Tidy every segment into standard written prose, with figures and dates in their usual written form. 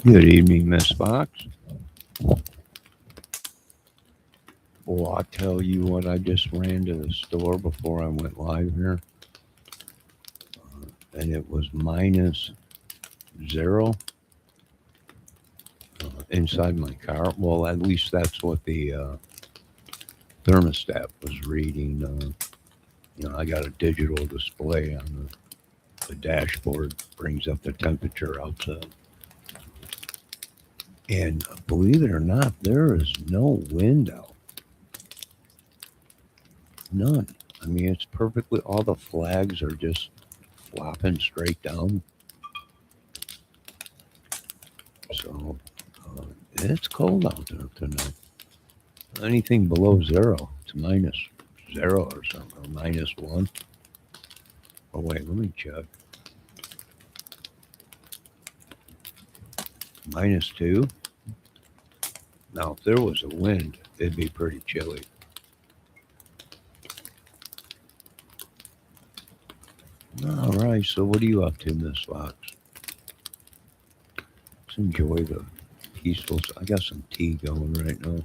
Good evening, Miss Fox. Well, I'll tell you what, I just ran to the store before I went live here, and it was minus zero inside my car. Well, at least that's what the thermostat was reading. I got a digital display on the dashboard, brings up the temperature outside. And believe it or not, there is no wind out. None. I mean, it's perfectly, all the flags are just flopping straight down. So uh, it's cold out there tonight. Anything below zero, it's minus zero or something, or minus one. Oh, wait, let me check. Minus two. Now, if there was a wind, it'd be pretty chilly. All right, so what are you up to, Miss Fox? Let's enjoy the peaceful. I got some tea going right now.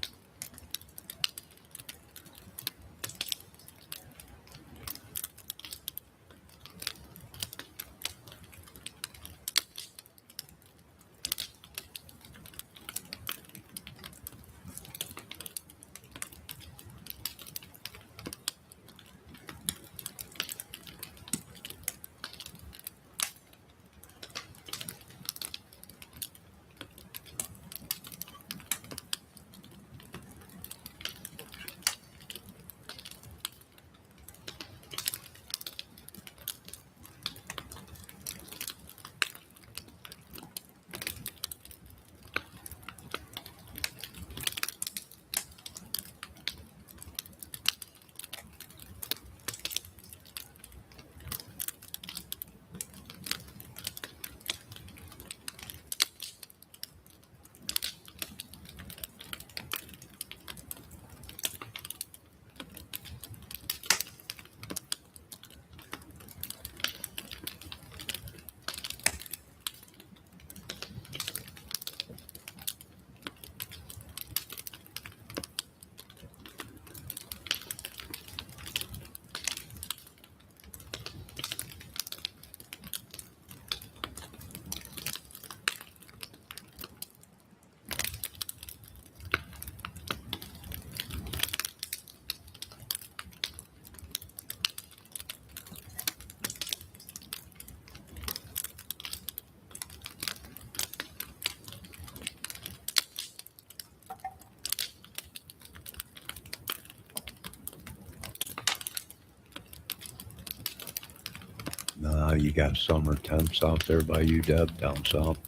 You got summer temps out there by you, Deb, down south.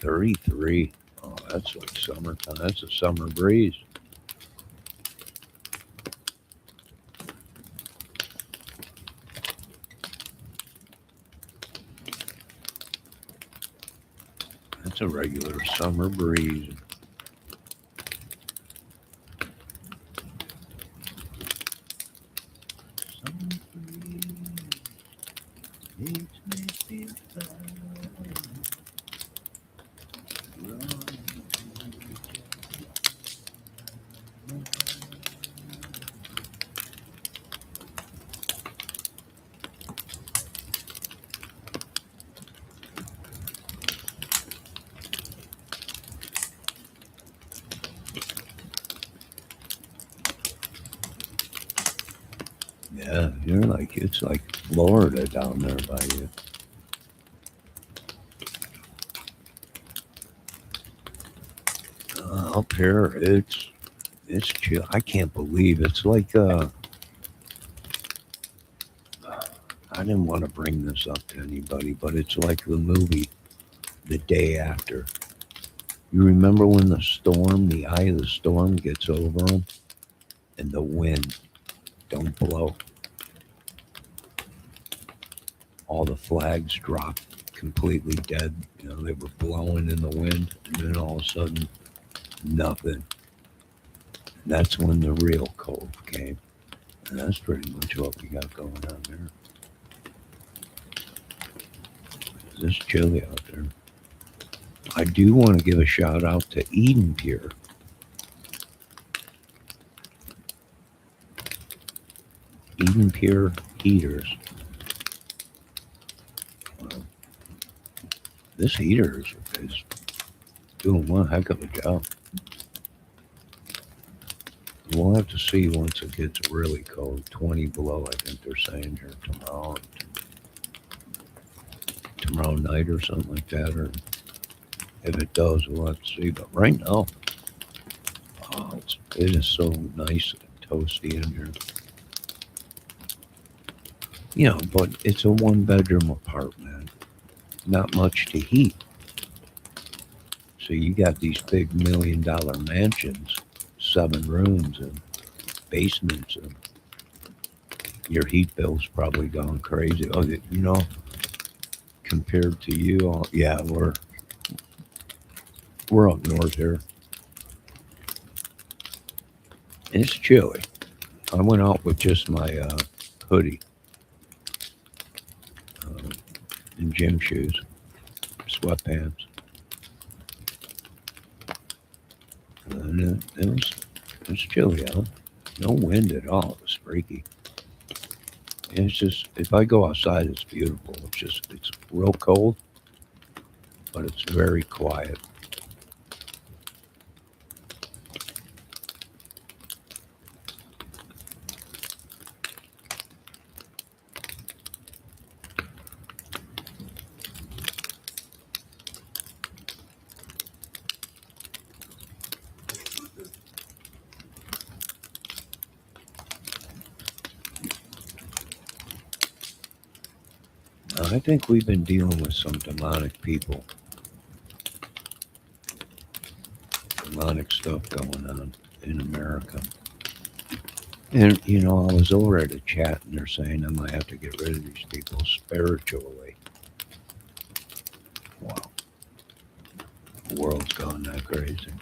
33. Oh, that's like summertime. That's a summer breeze. That's a regular summer breeze. Summer breeze makes me feel fine. Yeah, you're like, it's like Florida down there by you. Up here, it's chill. I can't believe it's like I didn't want to bring this up to anybody, but it's like the movie The Day After. You remember when the eye of the storm gets over them, and the wind don't blow. All the flags drop completely dead. They were blowing in the wind, and then all of a sudden, nothing. And that's when the real cold came. And that's pretty much what we got going on there. It's chilly out there. I do want to give a shout out to Eden Pure. Eden Pure heaters. This heater is doing one heck of a job. We'll have to see once it gets really cold. 20 below, I think they're saying here tomorrow night or something like that. Or if it does, we'll have to see. But right now, it is so nice and toasty in here. But it's a one-bedroom apartment, not much to heat. So you got these big $1 million mansions, 7 rooms and basements, and your heat bill's probably gone crazy. Oh, compared to you, yeah, we're up north here. It's chilly. I went out with just my hoodie and gym shoes, sweatpants, and it's chilly out. No wind at all. It's freaky. And it's just if I go outside, it's beautiful. It's real cold, but it's very quiet. I think we've been dealing with some demonic stuff going on in America. And I was over at a chat and they're saying I might have to get rid of these people spiritually. Wow, the world's gone that crazy.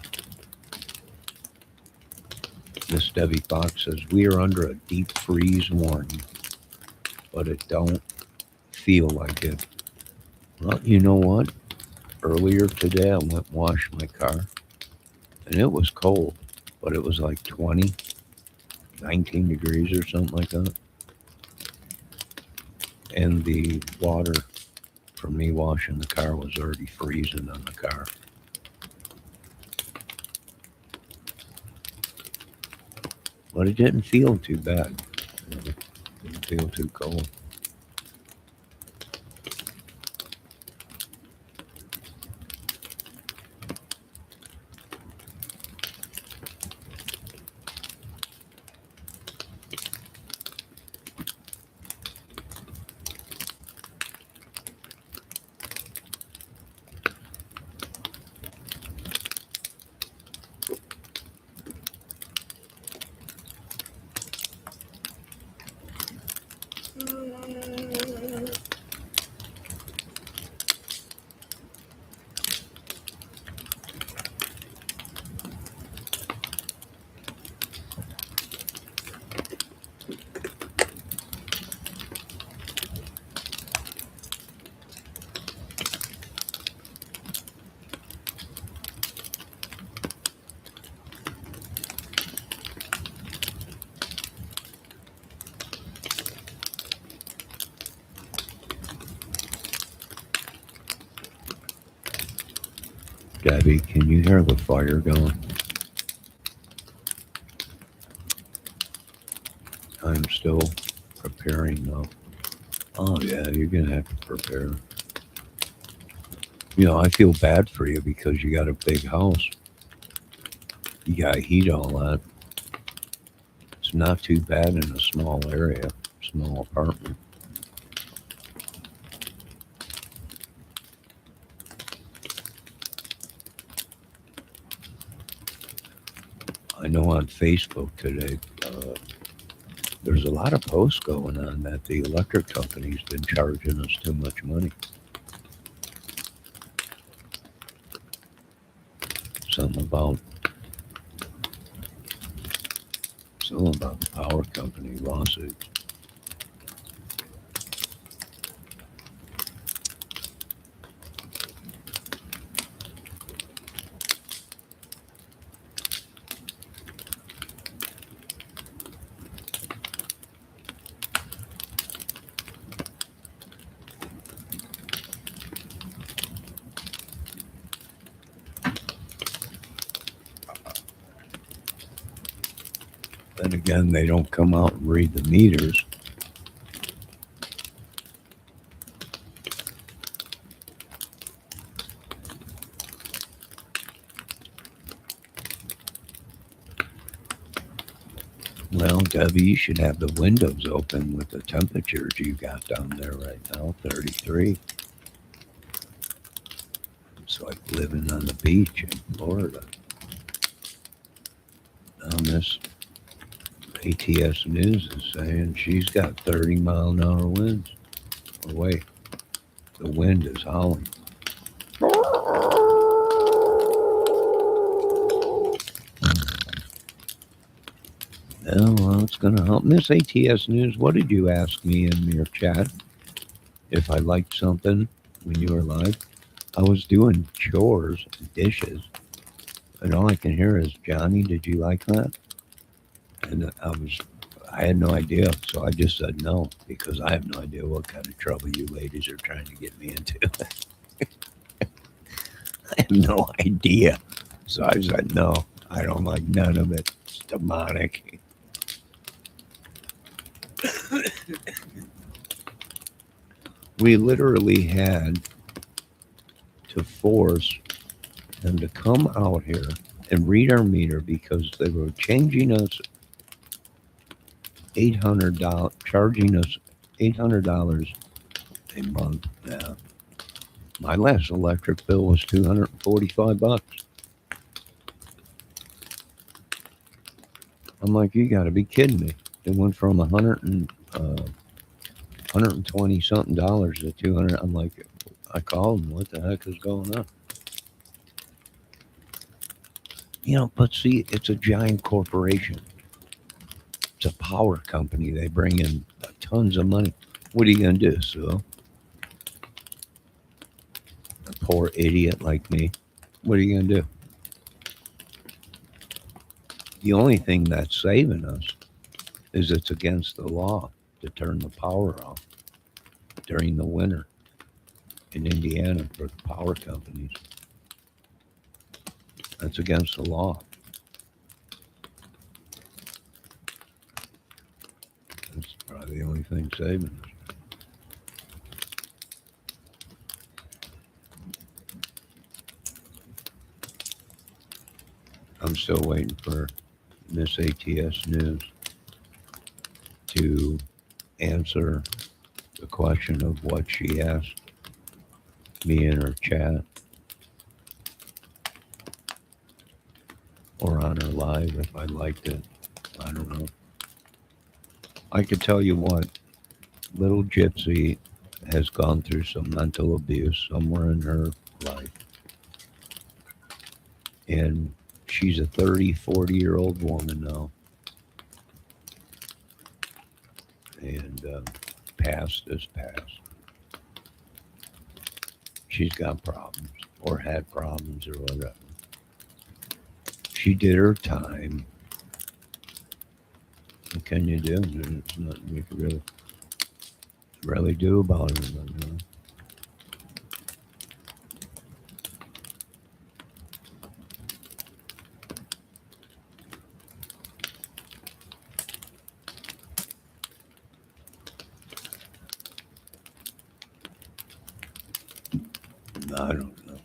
Miss Debbie Fox says we are under a deep freeze warning, but it don't feel like it. Well, you know what? Earlier today, I went and washed my car, and it was cold, but it was like 20, 19 degrees or something like that. And the water from me washing the car was already freezing on the car. But it didn't feel too bad. It didn't feel too cold. Debbie, can you hear the fire going? I'm still preparing though. Oh yeah, you're gonna have to prepare. I feel bad for you because you got a big house. You gotta heat all that. It's not too bad in a small area, small apartment. I know on Facebook today, there's a lot of posts going on that the electric company's been charging us too much money. Something about the power company lawsuits. And again, they don't come out and read the meters. Well, Debbie, you should have the windows open with the temperatures you got down there right now, 33. It's like living on the beach in Florida. This ATS News is saying she's got 30-mile-an-hour winds. Oh, wait, the wind is howling. Oh, well, it's going to help. Miss ATS News, what did you ask me in your chat? If I liked something when you were live? I was doing chores, dishes, and all I can hear is, Johnny, did you like that? And I had no idea, so I just said no, because I have no idea what kind of trouble you ladies are trying to get me into. I have no idea. So I said, no, I don't like none of it. It's demonic. We literally had to force them to come out here and read our meter because they were changing us $800, charging us $800 a month. Yeah. My last electric bill was $245. I'm like, you got to be kidding me. It went from 120 something dollars to 200. I'm like, I called them. What the heck is going on? But see, it's a giant corporation. It's a power company. They bring in tons of money. What are you going to do, Sue? A poor idiot like me. What are you going to do? The only thing that's saving us is it's against the law to turn the power off during the winter in Indiana for the power companies. That's against the law. That's probably the only thing saving us. I'm still waiting for Miss ATS News to answer the question of what she asked me in her chat or on her live if I liked it. I don't know. I could tell you what, little Gypsy has gone through some mental abuse somewhere in her life. And she's a 30, 40-year-old woman now. And past is past. She's got problems or had problems or whatever. She did her time. What can you do? There's nothing you can really do about it. I don't know.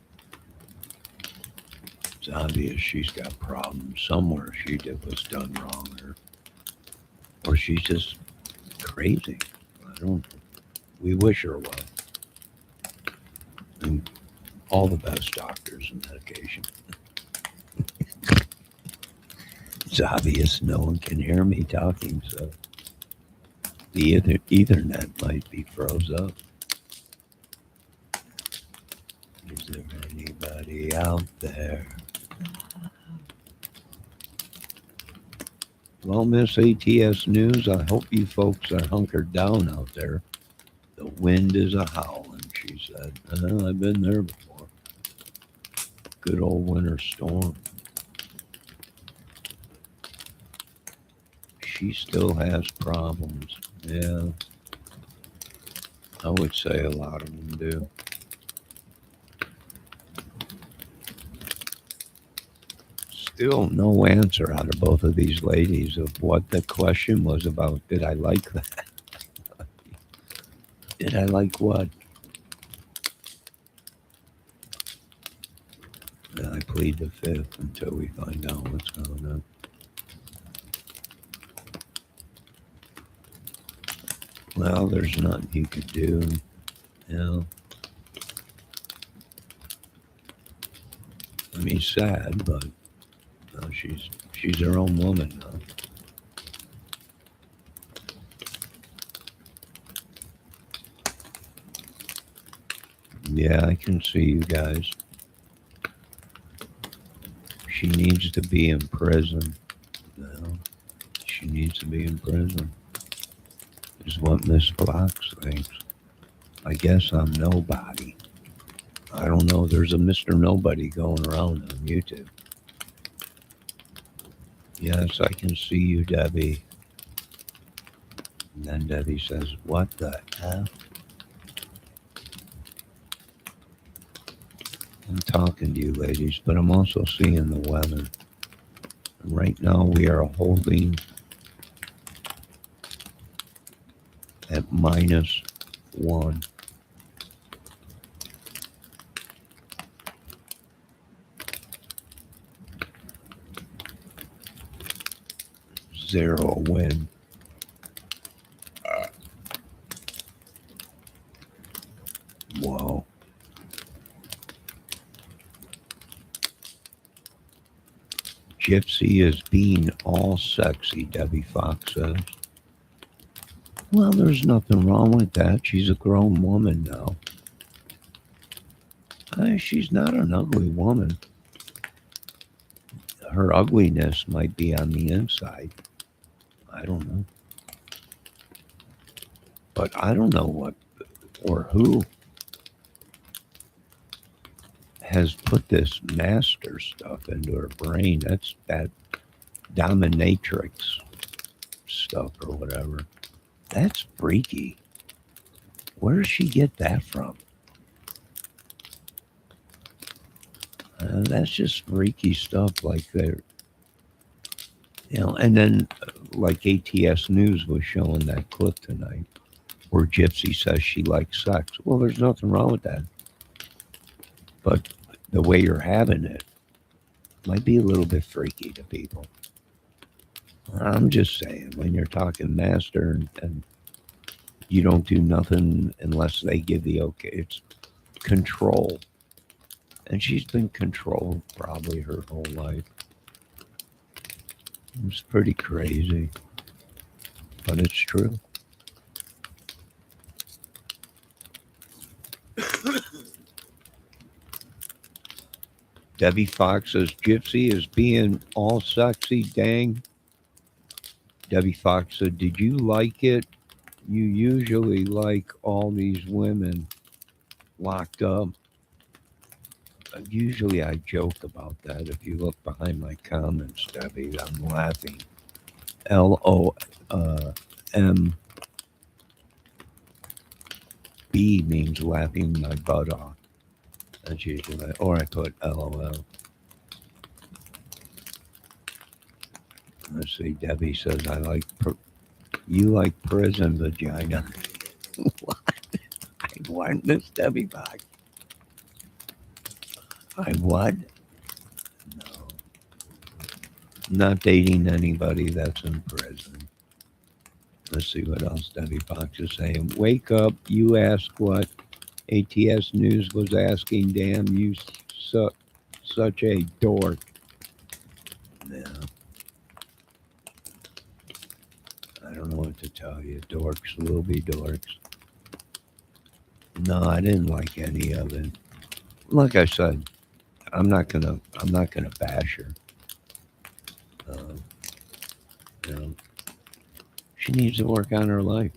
It's obvious she's got problems somewhere. She did was done wrong, or she's just crazy. I don't. We wish her well, and all the best doctors and medication. It's obvious no one can hear me talking, so the Ethernet might be froze up. Is there anybody out there? Well, Miss ATS News, I hope you folks are hunkered down out there. The wind is a howling, she said. I've been there before. Good old winter storm. She still has problems. Yeah, I would say a lot of them do. Still no answer out of both of these ladies of what the question was about. Did I like that? Did I like what? And I plead the fifth until we find out what's going on. Well, there's nothing you could do. You know, I mean, sad, but she's her own woman now. Yeah, I can see you guys. She needs to be in prison. You know, she needs to be in prison. Is what Miss Fox thinks. I guess I'm nobody. I don't know. There's a Mr. Nobody going around on YouTube. Yes, I can see you, Debbie. And then Debbie says, what the F? I'm talking to you, ladies, but I'm also seeing the weather. Right now, we are holding at -1. Zero wind. Wow. Gypsy is being all sexy, Debbie Fox says. Well, there's nothing wrong with that. She's a grown woman now. She's not an ugly woman. Her ugliness might be on the inside. I don't know. But I don't know what or who has put this master stuff into her brain. That's that dominatrix stuff or whatever. That's freaky. Where does she get that from? That's just freaky stuff like that. You know, and then like ATS News was showing that clip tonight where Gypsy says she likes sex. Well, there's nothing wrong with that. But the way you're having it might be a little bit freaky to people. I'm just saying, when you're talking master and you don't do nothing unless they give the okay, it's control. And she's been controlled probably her whole life. It's pretty crazy, but it's true. Debbie Fox says Gypsy is being all sexy. Dang. Debbie Fox said, did you like it? You usually like all these women locked up. Usually I joke about that. If you look behind my comments, Debbie, I'm laughing. LOMB means laughing my butt off. That's usually, or I put LOL. Let's see. Debbie says, you like prison vagina. What? I want this, Debbie Fox. I what? No. Not dating anybody that's in prison. Let's see what else Debbie Fox is saying. Wake up, you ask what ATS News was asking. Damn, you such a dork. Yeah. I don't know what to tell you. Dorks will be dorks. No, I didn't like any of it. Like I said, I'm not gonna bash her. You know, she needs to work on her life.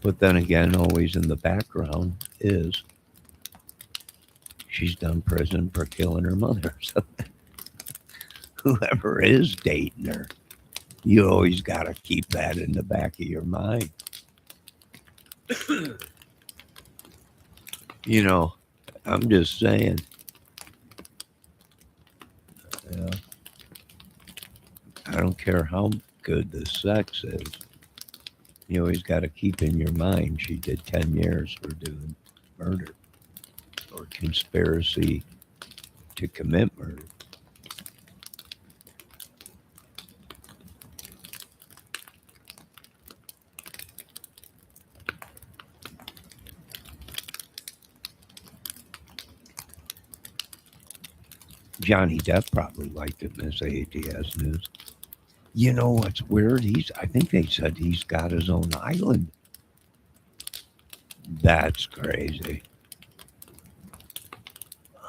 But then again, always in the background is she's done prison for killing her mother. So whoever is dating her, you always got to keep that in the back of your mind. You know, I'm just saying. Yeah. I don't care how good the sex is. You always got to keep in your mind she did 10 years for doing murder or conspiracy to commit murder. Johnny Depp probably liked it in his ATS news. You know what's weird? I think they said he's got his own island. That's crazy.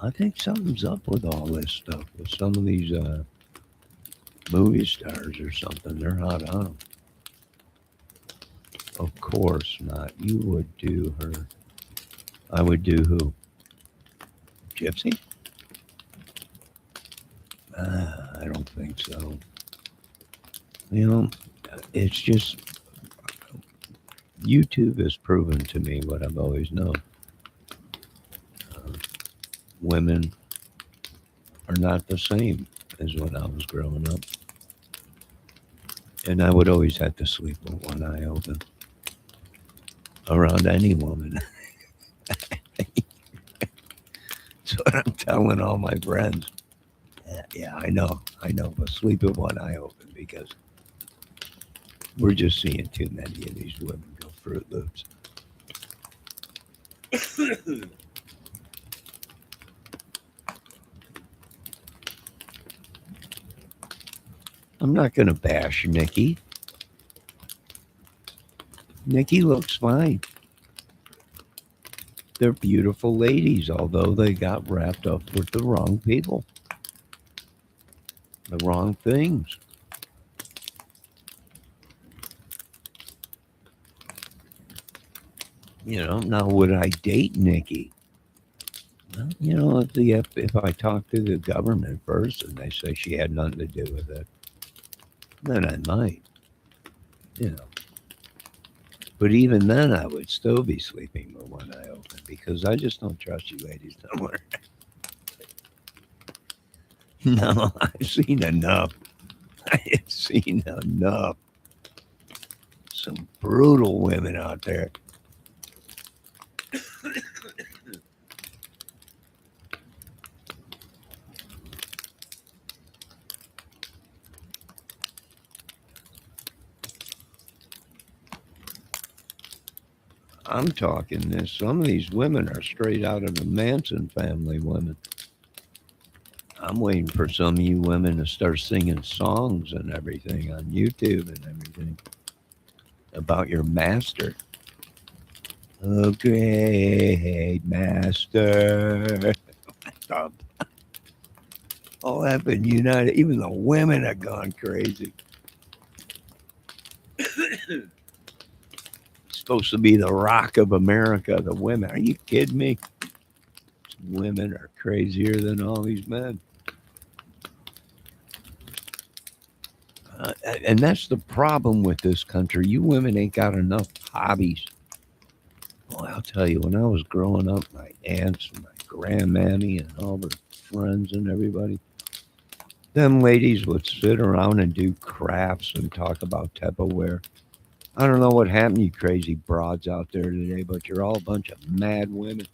I think something's up with all this stuff with some of these movie stars or something. They're hot on 'em. Of course not. You would do her. I would do who? Gypsy? I don't think so. You know, it's just YouTube has proven to me what I've always known. Uh, Women are not the same as when I was growing up. And I would always have to sleep with one eye open around any woman. That's what I'm telling all my friends. Yeah, I know, but sleep with one eye open because we're just seeing too many of these women go Fruit Loops. I'm not going to bash Nikki. Nikki looks fine. They're beautiful ladies, although they got wrapped up with the wrong people, the wrong things. Now would I date Nikki? Well, if I talk to the government first and they say she had nothing to do with it, then I might, you know. But even then, I would still be sleeping with one eye open because I just don't trust you ladies no more. No, I've seen enough. I have seen enough. Some brutal women out there. I'm talking this. Some of these women are straight out of the Manson family women. I'm waiting for some of you women to start singing songs and everything on YouTube and everything about your master. Oh, great master. All happened united. Even the women have gone crazy. Supposed to be the rock of America, the women. Are you kidding me? Women are crazier than all these men. And that's the problem with this country. You women ain't got enough hobbies. Well, I'll tell you, when I was growing up, my aunts, my grandmammy, and all the friends and everybody, them ladies would sit around and do crafts and talk about Tupperware. I don't know what happened, you crazy broads out there today, but you're all a bunch of mad women.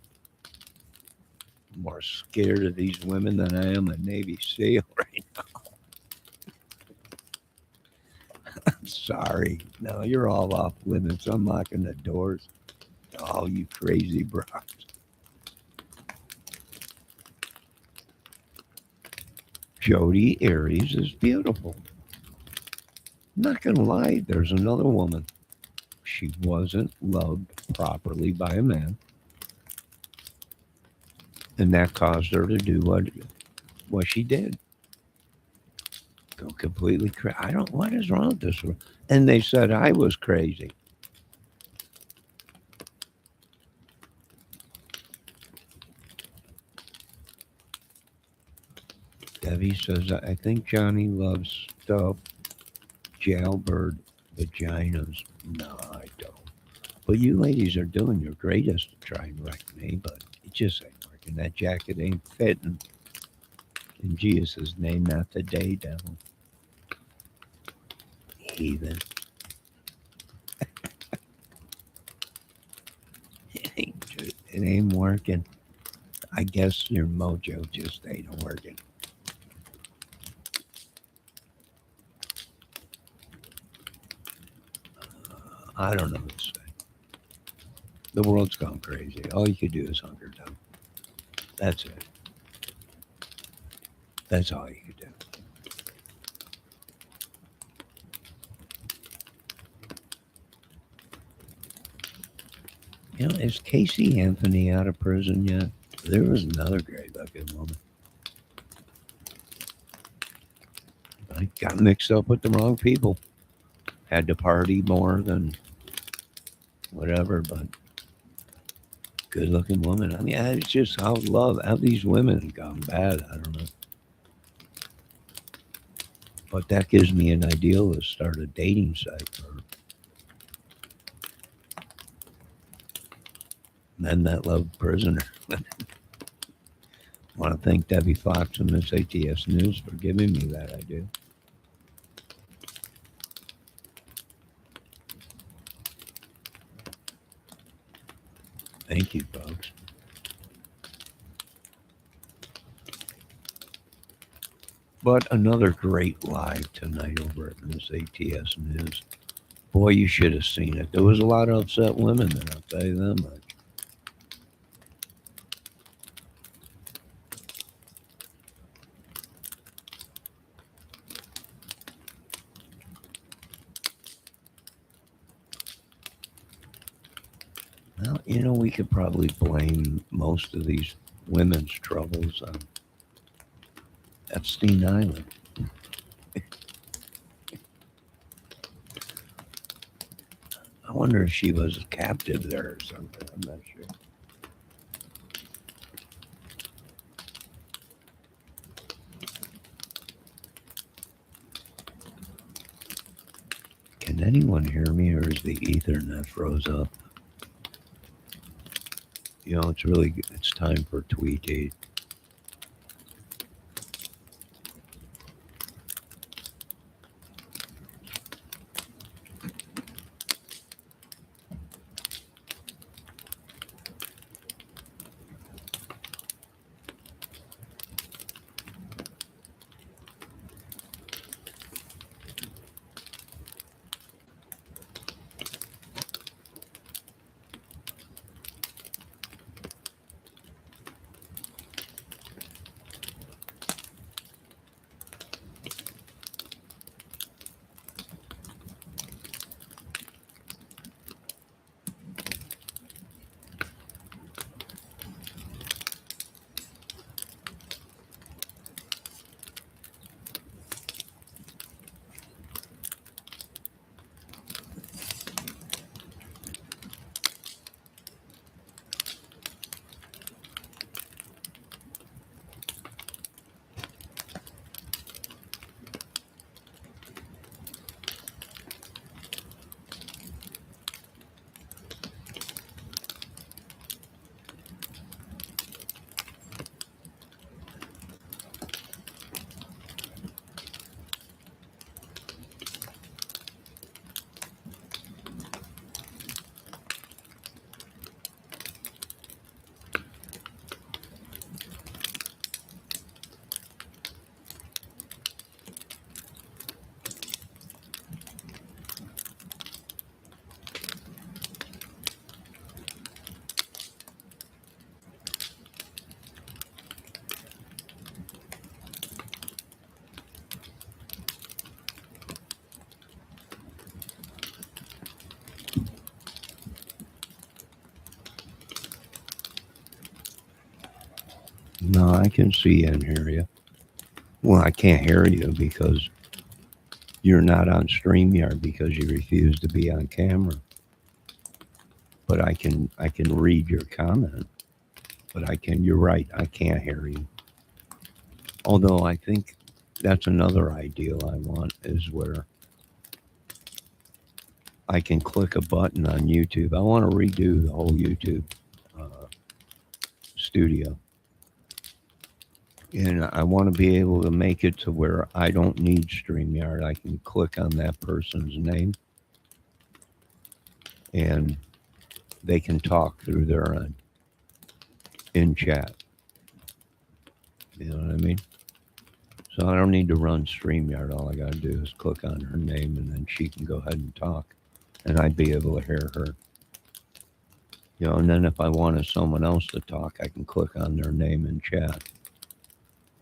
I'm more scared of these women than I am a Navy SEAL right now. I'm sorry. No, you're all off limits. I'm locking the doors. Oh, you crazy broads. Jodi Arias is beautiful. I'm not going to lie, there's another woman. She wasn't loved properly by a man, and that caused her to do what she did. Go completely crazy. I don't. What is wrong with this? And they said I was crazy. Debbie says I think Johnny loves stuff jailbird vaginas. No, I don't. But you ladies are doing your greatest to try and wreck me, but it just ain't working. That jacket ain't fitting. In Jesus' name, not today, devil. Heathen. It ain't working. I guess your mojo just ain't working. I don't know what to say. The world's gone crazy. All you could do is hunker down. That's it. That's all you could do. Is Casey Anthony out of prison yet? There was another great looking woman. I got mixed up with the wrong people. Had to party more than whatever, but good looking woman. I mean, it's just how these women gone bad. I don't know. But that gives me an idea to start a dating site for men that love prisoner. I want to thank Debbie Fox and Miss ATS News for giving me that idea. Thank you, folks. But another great live tonight over at Miss ATS News. Boy, you should have seen it. There was a lot of upset women there, I'll tell you that much. Well, we could probably blame most of these women's troubles on Epstein Island. I wonder if she was a captive there or something. I'm not sure. Can anyone hear me, or is the Ethernet froze up? It's time for Tweety. No, I can see and hear you. Well, I can't hear you because you're not on StreamYard because you refuse to be on camera. But I can read your comment. But you're right, I can't hear you. Although I think that's another ideal I want is where I can click a button on YouTube. I want to redo the whole YouTube studio. And I want to be able to make it to where I don't need StreamYard. I can click on that person's name and they can talk through their in chat. You know what I mean? So I don't need to run StreamYard. All I got to do is click on her name and then she can go ahead and talk. And I'd be able to hear her. You know, and then if I wanted someone else to talk, I can click on their name in chat.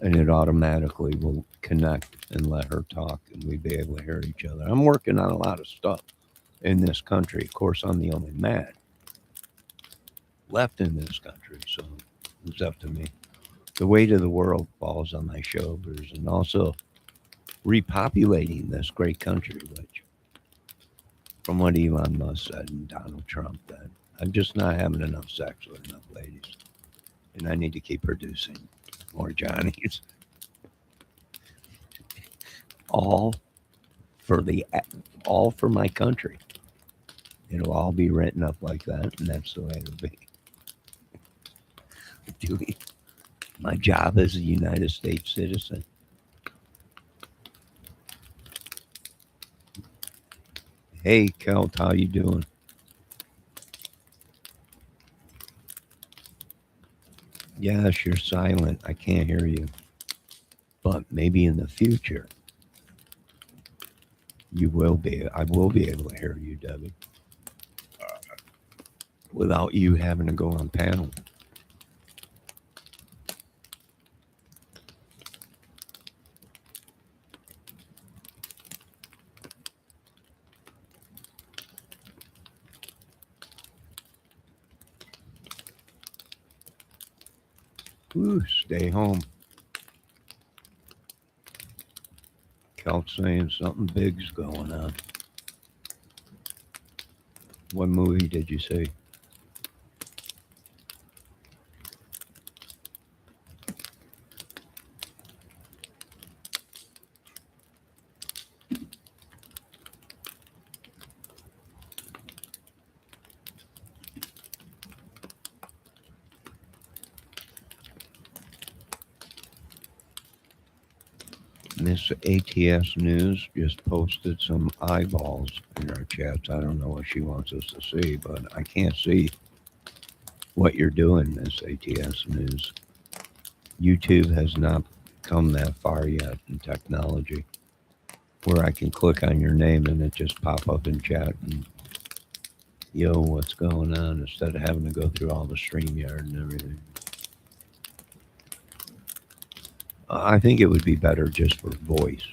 And it automatically will connect and let her talk and we'd be able to hear each other. I'm working on a lot of stuff in this country. Of course, I'm the only man left in this country, so it's up to me. The weight of the world falls on my shoulders, and also repopulating this great country, which, from what Elon Musk said and Donald Trump, that I'm just not having enough sex with enough ladies, and I need to keep producing more Johnnies. All for the all for my country. It'll all be written up like that, and that's the way it'll be. Doing my job as a United States citizen. Hey, Kelt, how you doing? Yes, you're silent. I can't hear you. But maybe in the future, you will be. I will be able to hear you, Debbie, without you having to go on panel. Ooh, stay home. Kelt's saying something big's going on. What movie did you see? Miss ATS News just posted some eyeballs in our chats. I don't know what she wants us to see, but I can't see what you're doing, Miss ATS News. YouTube has not come that far yet in technology where I can click on your name and it just pop up in chat and yo, what's going on, instead of having to go through all the StreamYard and everything. I think it would be better just for voice.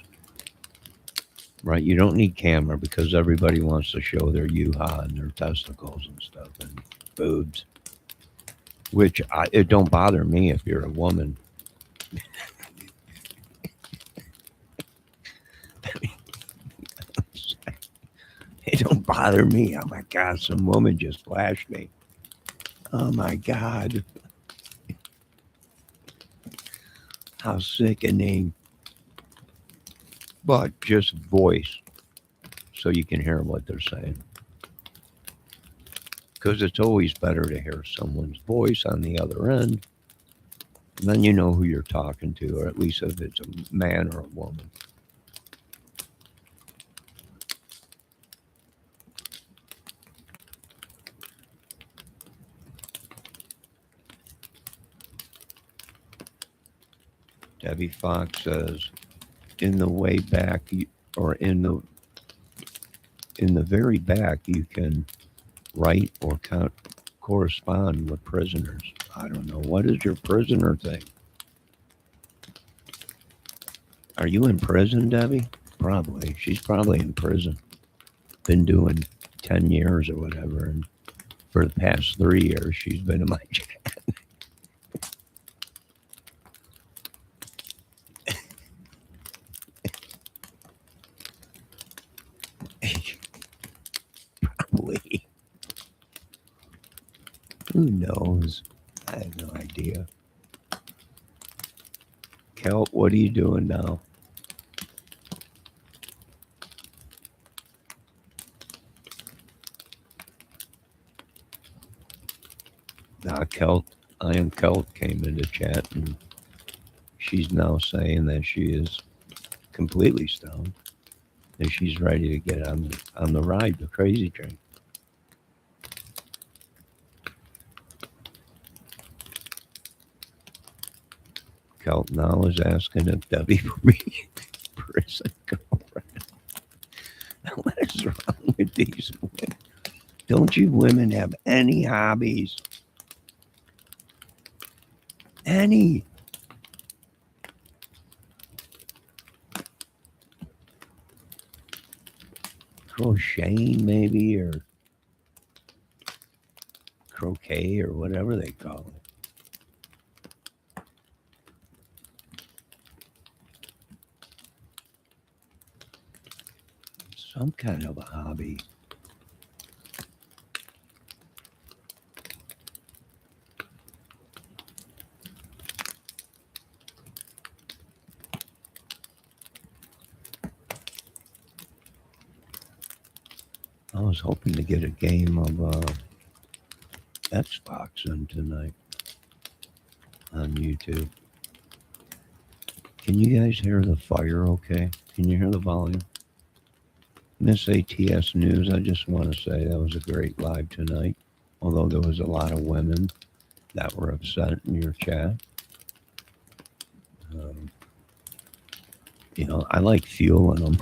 Right? You don't need camera because everybody wants to show their yoo-ha and their testicles and stuff and boobs. Which it don't bother me if you're a woman. It don't bother me. Oh my God, some woman just flashed me. Oh my God. How sickening. But just voice so you can hear what they're saying. Because it's always better to hear someone's voice on the other end. And then you know who you're talking to, or at least if it's a man or a woman. Debbie Fox says, in the way back, or in the very back, you can write or correspond with prisoners. I don't know. What is your prisoner thing? Are you in prison, Debbie? Probably. She's probably in prison. Been doing 10 years or whatever. And for the past 3 years, she's been in my chat. Probably. Who knows? I have no idea. Kelt, what are you doing now? Kelt, I am Kelt came into chat and she's now saying that she is completely stoned and she's ready to get on the ride, the crazy train. Kel now is asking if Debbie will be prison girlfriend. What is wrong with these women? Don't you women have any hobbies? Any? Crocheting, maybe, or croquet, or whatever they call it. Some kind of a hobby. I was hoping to get a game of Xbox in tonight on YouTube. Can you guys hear the fire okay? Can you hear the volume? Miss ATS News, I just want to say that was a great live tonight. Although there was a lot of women that were upset in your chat. Um, I like fueling them.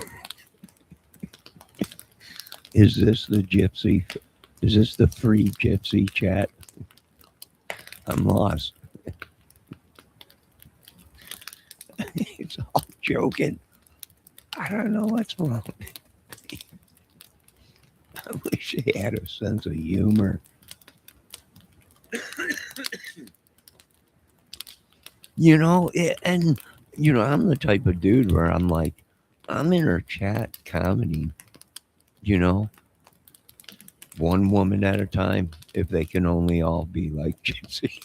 Is this the gypsy? Is this the free gypsy chat? I'm lost. It's all joking. I don't know what's wrong. I wish they had a sense of humor. I'm the type of dude where I'm like, I'm in her chat comedy, one woman at a time, if they can only all be like Gypsy.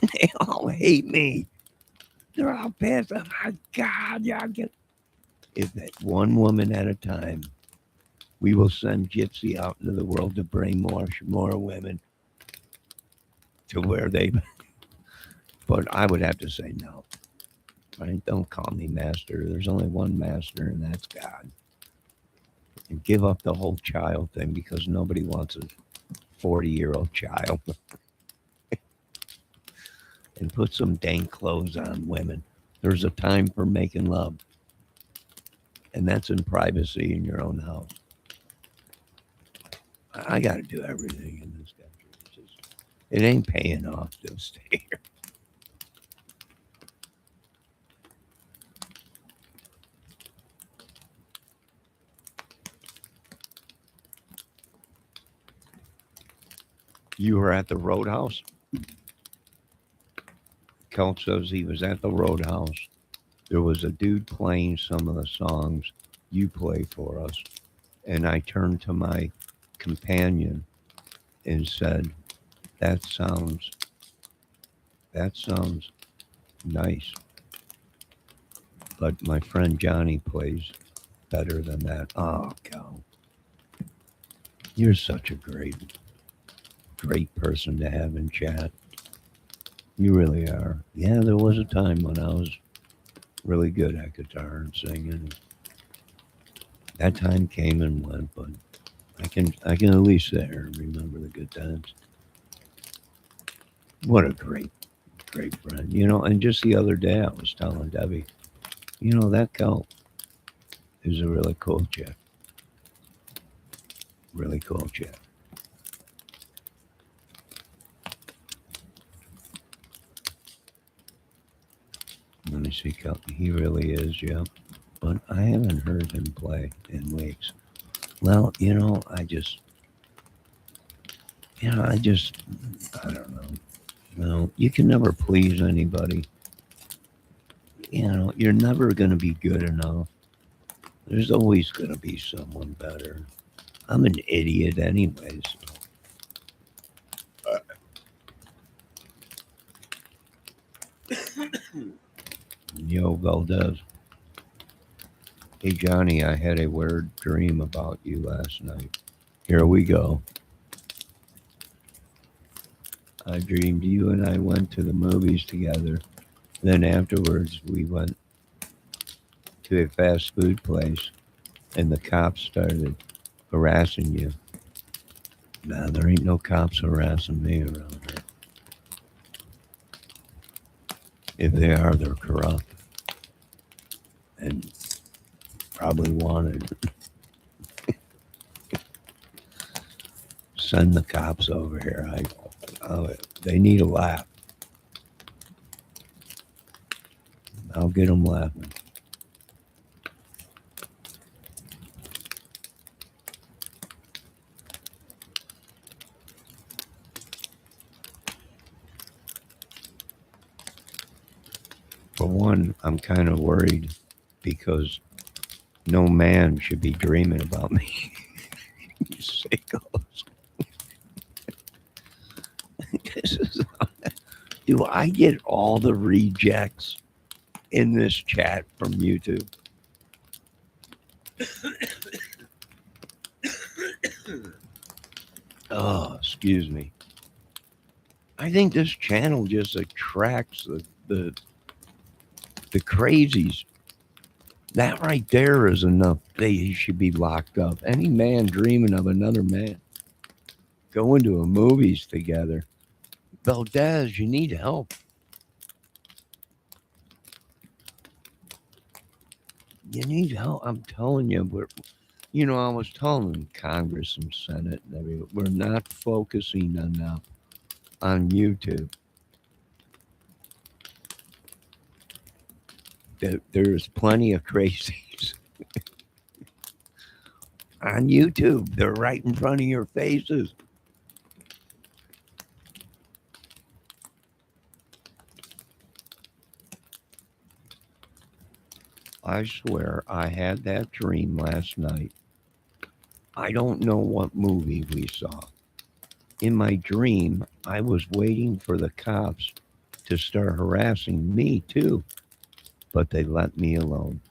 And they all hate me. They're all pissed. Oh my God, y'all get. If that one woman at a time, we will send Gypsy out into the world to bring more women to where they. But I would have to say no. Right? Don't call me master. There's only one master, and that's God. And give up the whole child thing because nobody wants a 40-year-old child. And put some dang clothes on, women. There's a time for making love. And that's in privacy in your own house. I got to do everything in this country. It ain't paying off to stay here. You were at the Roadhouse? Kel says he was at the Roadhouse. There was a dude playing some of the songs you play for us. And I turned to my companion and said, that sounds nice. But my friend Johnny plays better than that. Oh, Kel. You're such a great person to have in chat. You really are. Yeah, there was a time when I was really good at guitar and singing. That time came and went, but I can at least sit here and remember the good times. What a great friend. And just the other day I was telling Debbie, that Kel is a really cool chick. Really cool chick. Let me see, Kel. He really is, yeah. But I haven't heard him play in weeks. Well, I don't know. No, you can never please anybody. You're never going to be good enough. There's always going to be someone better. I'm an idiot anyways. Yo, Valdez. Hey, Johnny, I had a weird dream about you last night. Here we go. I dreamed you and I went to the movies together. Then afterwards, we went to a fast food place, and the cops started harassing you. Nah, there ain't no cops harassing me around here. If they are, they're corrupt and probably wanted. Send the cops over here. They need a laugh. I'll get them laughing. For one, I'm kind of worried because no man should be dreaming about me. You sickos. Do I get all the rejects in this chat from YouTube? Oh, excuse me. I think this channel just attracts the crazies. That right there is enough. They should be locked up. Any man dreaming of another man going to a movies together. Valdez, you need help. You need help. I'm telling you, I was telling Congress and Senate and everyone, we're not focusing enough on YouTube. There's plenty of crazies on YouTube. They're right in front of your faces. I swear I had that dream last night. I don't know what movie we saw. In my dream, I was waiting for the cops to start harassing me too, but they let me alone.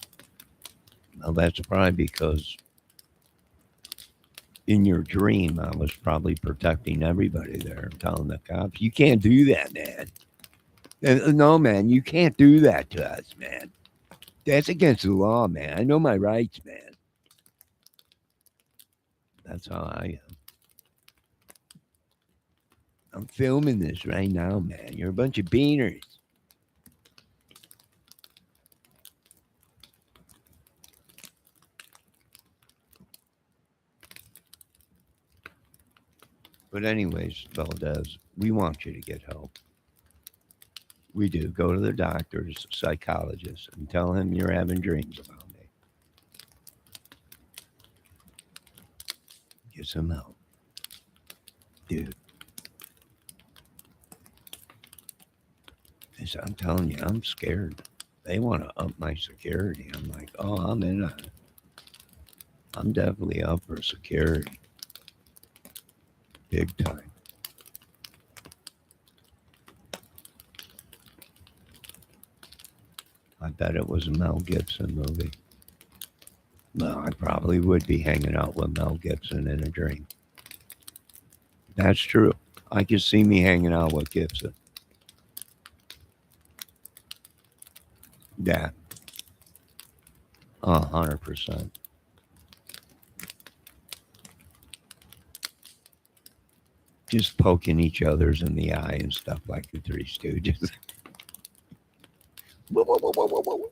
Now that's probably because in your dream, I was probably protecting everybody there, telling the cops, you can't do that, man. No, man, you can't do that to us, man. That's against the law, man. I know my rights, man. That's how I am. I'm filming this right now, man. You're a bunch of beaners. But anyways, Valdez, we want you to get help. We do. Go to the doctors, psychologist, and tell him you're having dreams about me. Get some help. Dude. I'm telling you, I'm scared. They want to up my security. I'm like, oh, I'm in on it. I'm definitely up for security. Big time. I bet it was a Mel Gibson movie. No, I probably would be hanging out with Mel Gibson in a dream. That's true. I could see me hanging out with Gibson. Yeah. 100%. Just poking each other's in the eye and stuff like the Three Stooges. Whoa, whoa, whoa, whoa, whoa, whoa.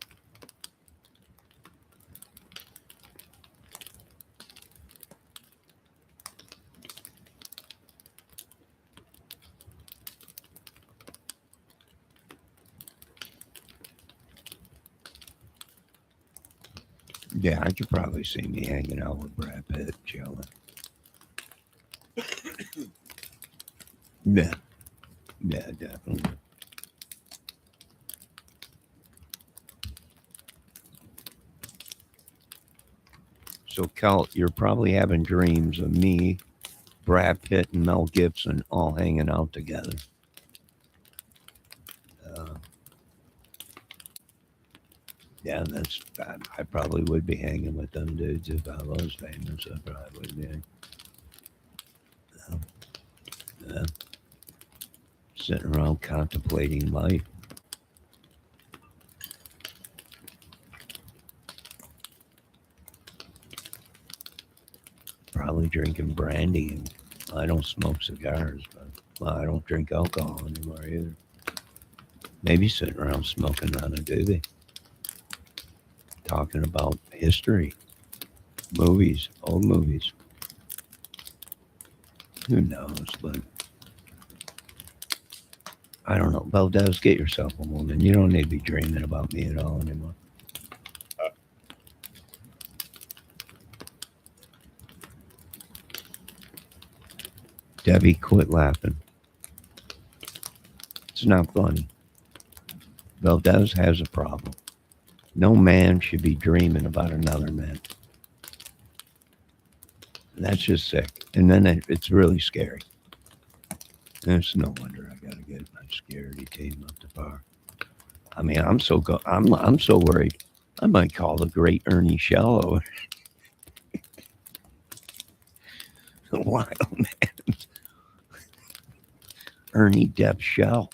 Yeah, I could probably see me hanging out with Brad Pitt, chilling. Yeah. Yeah, definitely. So, Cal, you're probably having dreams of me, Brad Pitt, and Mel Gibson all hanging out together. Yeah, I probably would be hanging with them dudes if I was famous. I probably would be. Yeah. sitting around contemplating life. Probably drinking brandy. And I don't smoke cigars, but well, I don't drink alcohol anymore either. Maybe sitting around smoking on a doobie, talking about history, movies, old movies. Who knows? But I don't know. Valdez, get yourself a woman. You don't need to be dreaming about me at all anymore. Debbie, quit laughing. It's not funny. Valdez has a problem. No man should be dreaming about another man. That's just sick. And then it's really scary. And it's no wonder I got to get my security team up to par. I mean, I'm so worried. I might call the great Ernie Shell a wild man. Ernie Depp Shell.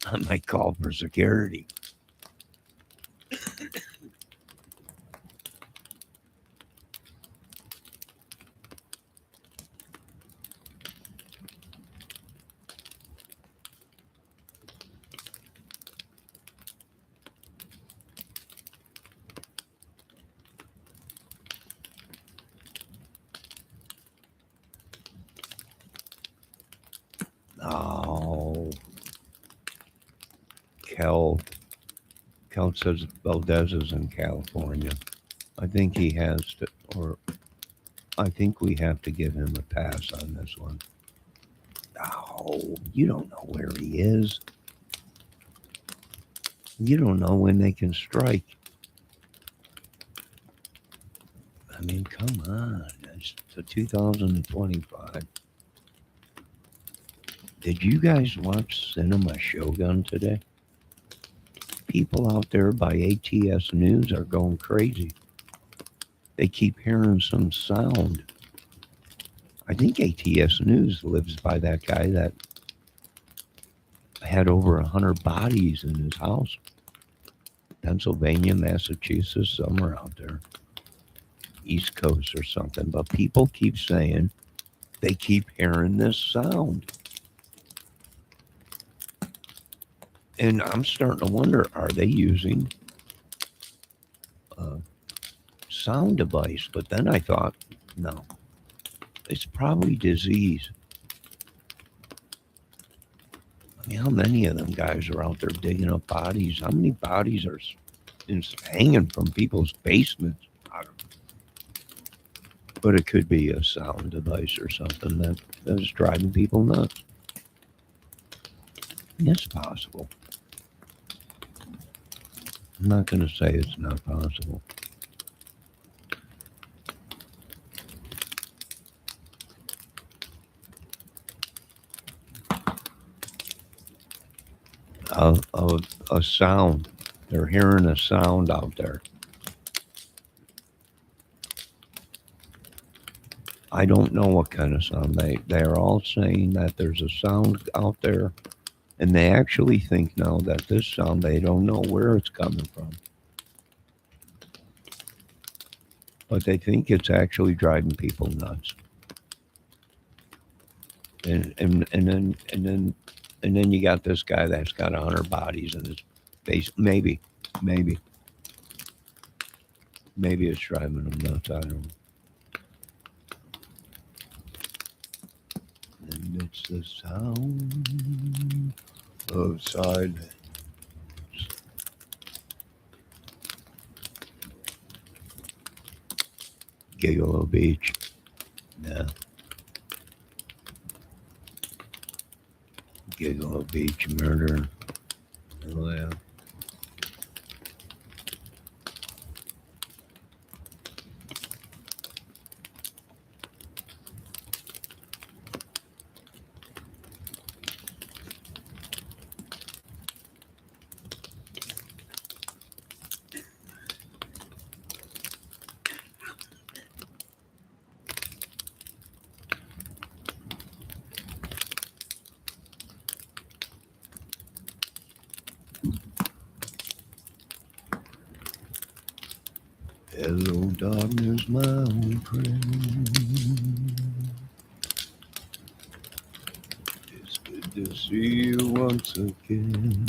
I might call for security. Oh, Kel says Valdez is in California. I think he has to, or I think we have to give him a pass on this one. Oh, you don't know where he is. You don't know when they can strike. I mean, come on. It's the 2025. Did you guys watch Cinema Shogun today? People out there by ATS News are going crazy. They keep hearing some sound. I think ATS News lives by that guy that had over 100 bodies in his house. Pennsylvania, Massachusetts, somewhere out there. East Coast or something. But people keep saying they keep hearing this sound. And I'm starting to wonder, are they using a sound device? But then I thought, no, it's probably disease. I mean, how many of them guys are out there digging up bodies? How many bodies are hanging from people's basements? I don't know. But it could be a sound device or something that's driving people nuts. It's possible. I'm not going to say it's not possible. A sound. They're hearing a sound out there. I don't know what kind of sound. They're all saying that there's a sound out there, and they actually think now that this sound, they don't know where it's coming from. But they think it's actually driving people nuts. And then you got this guy that's got 100 bodies in his face. Maybe it's driving him nuts. I don't know. And it's the sound of silence. Gigolo Beach. Yeah. Gigolo Beach murder. Oh, yeah. Hello, darkness, my old friend. It's good to see you once again.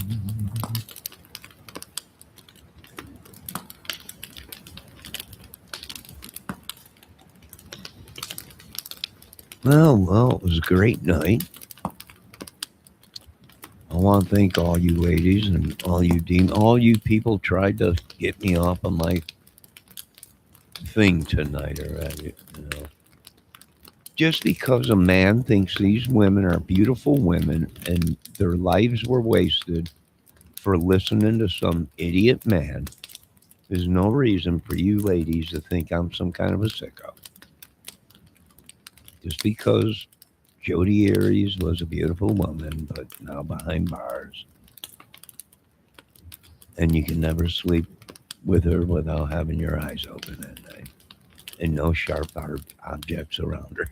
Well, it was a great night. I want to thank all you ladies and all you people tried to get me off of my thing tonight already. Just because a man thinks these women are beautiful women and their lives were wasted for listening to some idiot man is no reason for you ladies to think I'm some kind of a sicko. Just because Jodi Arias was a beautiful woman, but now behind bars, and you can never sleep with her without having your eyes open at night and no sharp objects around her.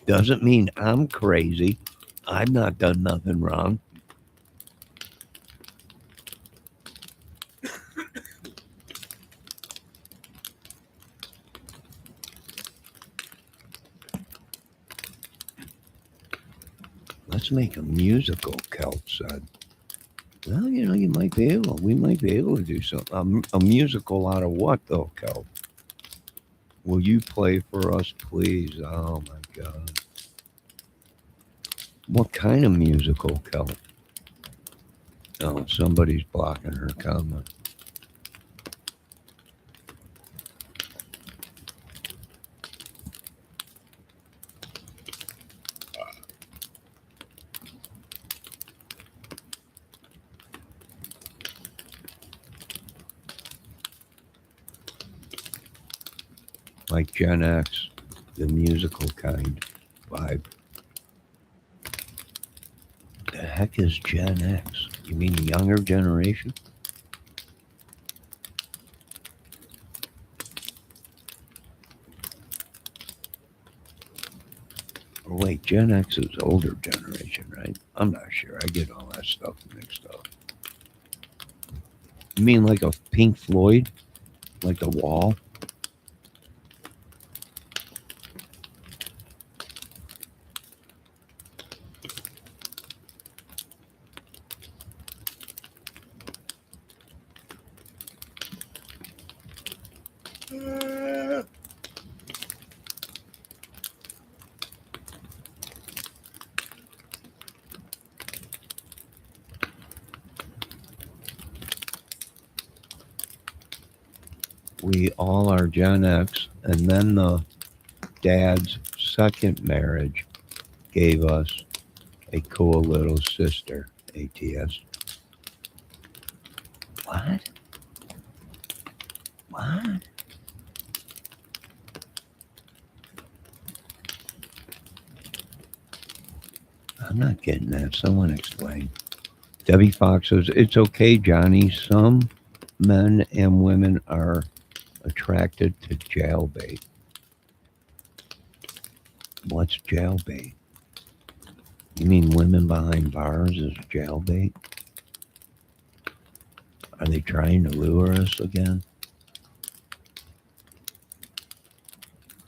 Doesn't mean I'm crazy. I've not done nothing wrong. Let's make a musical, Kelp said. Well, you might be able. We might be able to do something. A musical out of what, though, Kelp? Will you play for us, please? Oh my God! What kind of musical, Kelp? Oh, somebody's blocking her comment. Like Gen X, the musical kind vibe. The heck is Gen X? You mean the younger generation? Or wait, Gen X is older generation, right? I'm not sure. I get all that stuff mixed up. You mean like a Pink Floyd? Like the wall? We all are Gen X, and then the dad's second marriage gave us a cool little sister, ATS. What? What? I'm not getting that. Someone explain. Debbie Fox says, it's okay, Johnny. Some men and women are attracted to jailbait. What's jailbait? You mean women behind bars is jailbait? Are they trying to lure us again?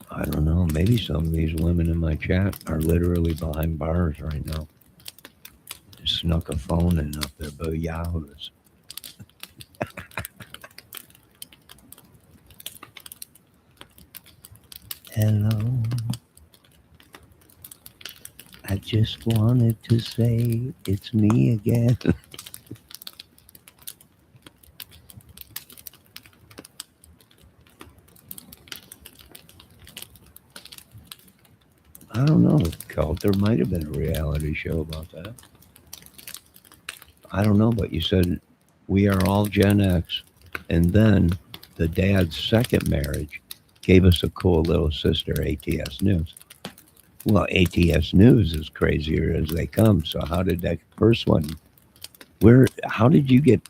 I don't know. Maybe some of these women in my chat are literally behind bars right now. Just snuck a phone in up there, but yahoos. Hello. I just wanted to say it's me again. I don't know, Cult. There might have been a reality show about that. I don't know, but you said we are all Gen X, and then the dad's second marriage gave us a cool little sister, ATS News. Well, ATS News is crazier as they come. So how did that first one? Where? How did you get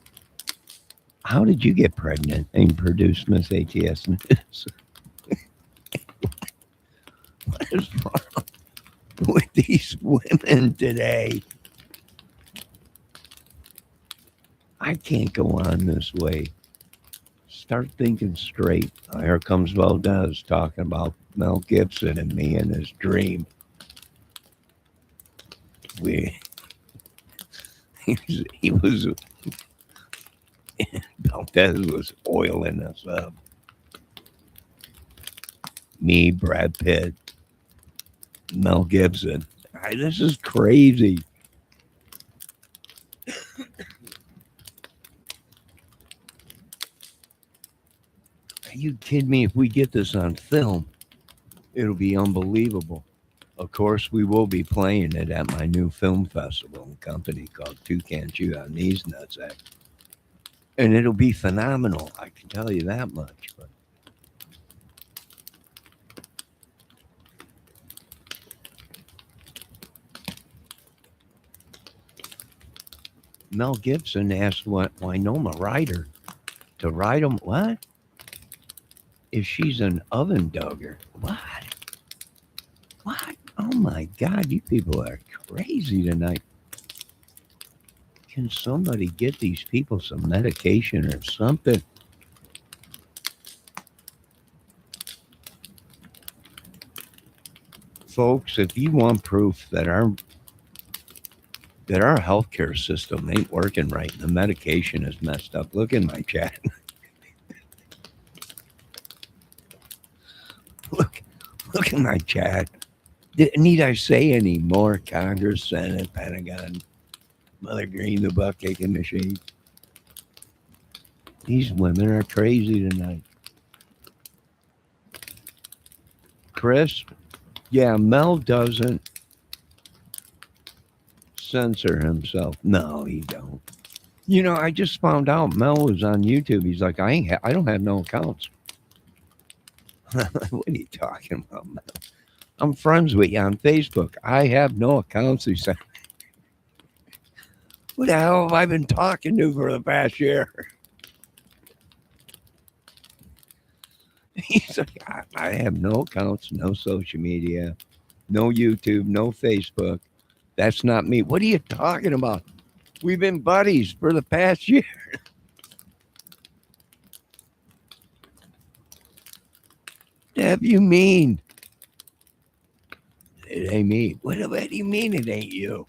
pregnant and produce Miss ATS News? What is wrong with these women today? I can't go on this way. Start thinking straight. Here comes Valdez talking about Mel Gibson and me and his dream. We he was Valdez was oiling us up. Me, Brad Pitt, Mel Gibson. This is crazy. Are you kidding me? If we get this on film, it'll be unbelievable. Of course, we will be playing it at my new film festival and company called Two Can't Chew on These Nutsack. And it'll be phenomenal. I can tell you that much. But Mel Gibson asked what Winona Ryder to ride him. What? If she's an oven dugger. What? What? Oh my God, you people are crazy tonight. Can somebody get these people some medication or something? Folks, if you want proof that our healthcare system ain't working right, the medication is messed up. Look in my chat. look, look in my chat. Need I say any more? Congress, Senate, Pentagon, Mother Green, the butt kicking machine. These women are crazy tonight. Chris, yeah, Mel doesn't censor himself. No, he don't. I just found out Mel was on YouTube. He's like, I don't have no accounts. What are you talking about, Mel? I'm friends with you on Facebook. I have no accounts. He said, who the hell have I been talking to for the past year? He's like, I have no accounts, no social media, no YouTube, no Facebook. That's not me. What are you talking about? We've been buddies for the past year. What do you mean? It ain't me. What do you mean it ain't you?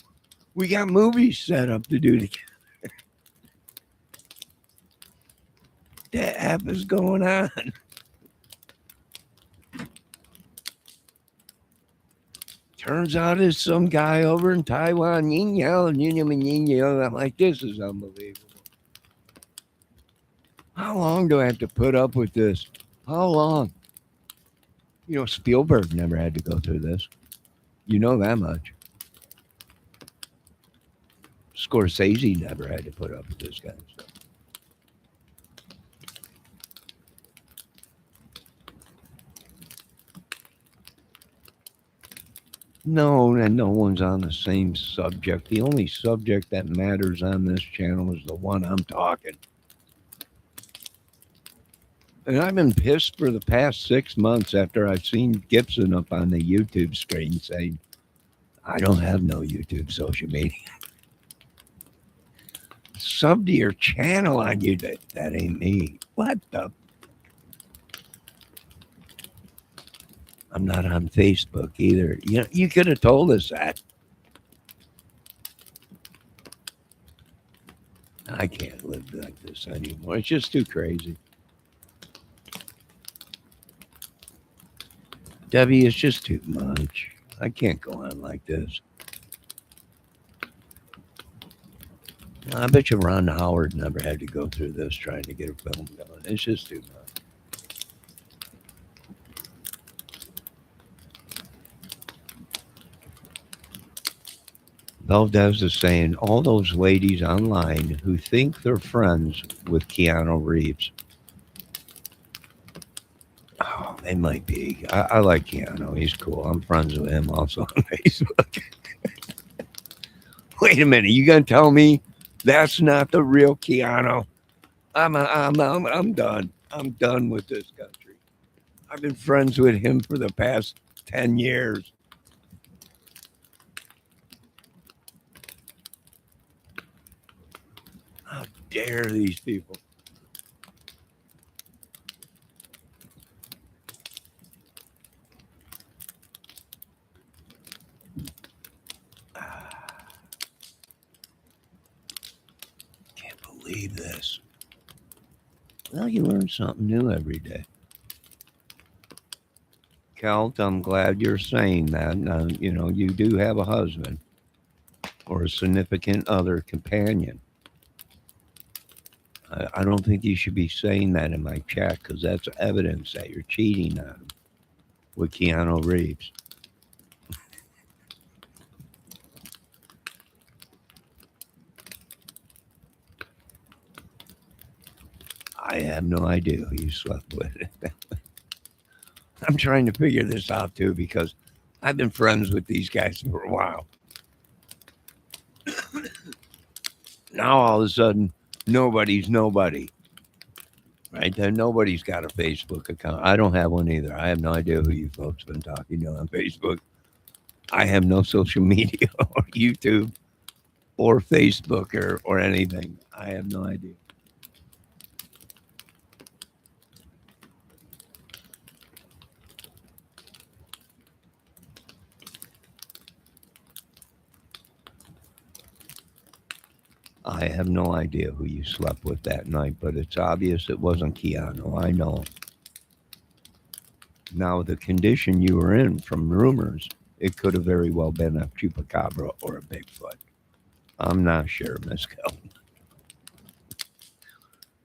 We got movies set up to do together. That app is going on. Turns out it's some guy over in Taiwan. I'm like, this is unbelievable. How long do I have to put up with this? How long? Spielberg never had to go through this. You know that much. Scorsese never had to put up with this kind of stuff. No, and no one's on the same subject. The only subject that matters on this channel is the one I'm talking. And I've been pissed for the past 6 months after I've seen Gibson up on the YouTube screen saying, I don't have no YouTube social media. Sub to your channel on you. That ain't me. What the? I'm not on Facebook either. You could have told us that. I can't live like this anymore. It's just too crazy. Debbie, it's just too much. I can't go on like this. I bet you Ron Howard never had to go through this trying to get a film done. It's just too much. Valdez is saying all those ladies online who think they're friends with Keanu Reeves. Oh, they might be. I like Keanu. He's cool. I'm friends with him also on Facebook. Wait a minute. You gonna tell me that's not the real Keanu? I'm done. I'm done with this country. I've been friends with him for the past 10 years. How dare these people? believe this. Well, you learn something new every day. Kelt, I'm glad you're saying that. Now, you do have a husband or a significant other companion. I don't think you should be saying that in my chat because that's evidence that you're cheating on him with Keanu Reeves. I have no idea who you slept with. I'm trying to figure this out too because I've been friends with these guys for a while. Now all of a sudden, nobody's nobody. Right? Then nobody's got a Facebook account. I don't have one either. I have no idea who you folks been talking to on Facebook. I have no social media or YouTube or Facebook or anything. I have no idea. I have no idea who you slept with that night, but it's obvious it wasn't Keanu. I know. Now, the condition you were in from rumors, it could have very well been a chupacabra or a Bigfoot. I'm not sure, Miss Kelton.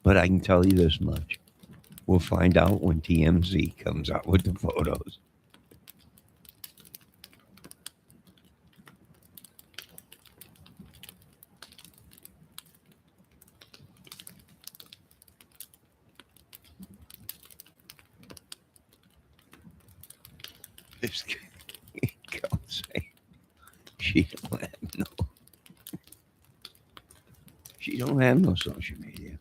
But I can tell you this much. We'll find out when TMZ comes out with the photos. This girl saying she don't have no social media.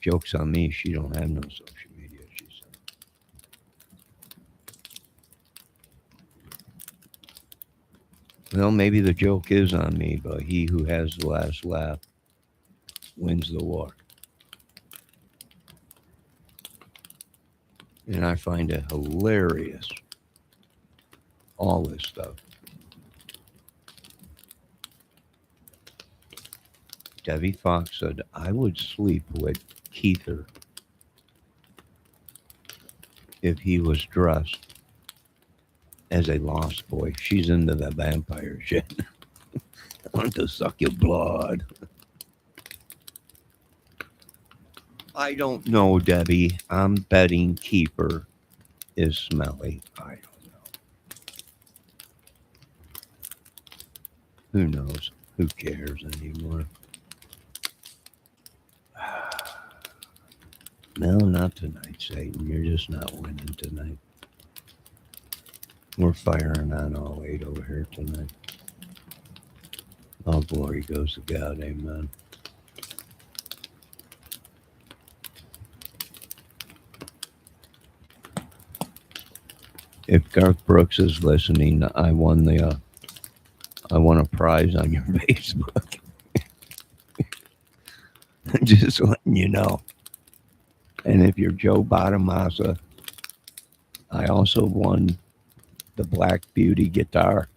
Joke's on me, she don't have no social media, she said. Well, maybe the joke is on me, but he who has the last laugh wins the war. And I find it hilarious, all this stuff. Debbie Fox said, I would sleep with Keither if he was dressed as a lost boy. She's into the vampire shit. I want to suck your blood. I don't know, Debbie. I'm betting Keeper is smelly. I don't know. Who knows? Who cares anymore? No, not tonight, Satan. You're just not winning tonight. We're firing on all 8 over here tonight. All glory goes to God. Amen. If Garth Brooks is listening, I won a prize on your Facebook. Just letting you know. And if you're Joe Bonamassa, I also won the Black Beauty guitar.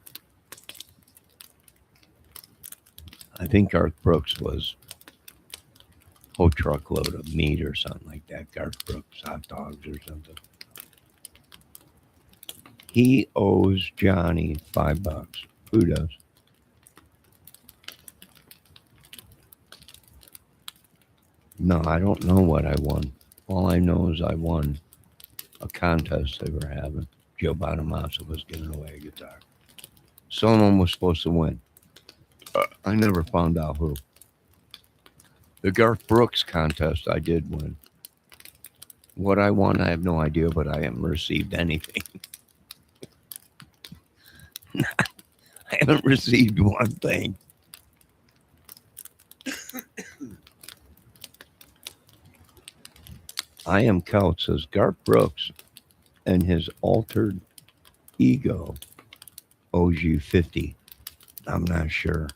I think Garth Brooks was a whole truckload of meat or something like that. Garth Brooks hot dogs or something. He owes Johnny $5. Who does? No, I don't know what I won. All I know is I won a contest they were having. Joe Bonamassa was giving away a guitar. Someone was supposed to win. I never found out who. The Garth Brooks contest, I did win. What I won, I have no idea, but I haven't received anything. I haven't received one thing. I am Couch says Garth Brooks and his altered ego owes you 50. I'm not sure.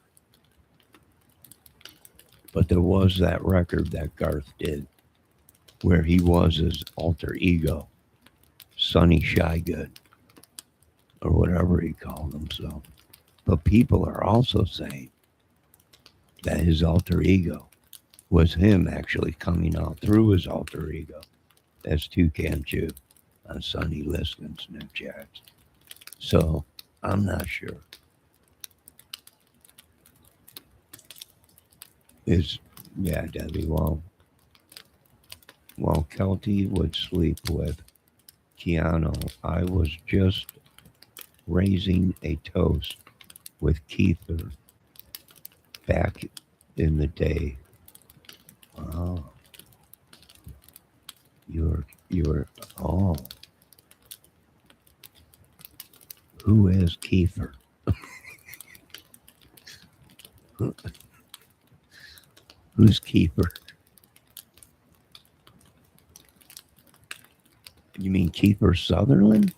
But there was that record that Garth did where he was his alter ego, Sonny Shygood, or whatever he called himself. But people are also saying that his alter ego was him actually coming out through his alter ego as Toucan Jew on Sonny Liston's new chats. So I'm not sure. Is yeah, Debbie. While Kelty would sleep with Keanu, I was just raising a toast with Keither back in the day. Oh, you're oh, who is Kiefer? Who's Kiefer? You mean Kiefer Sutherland?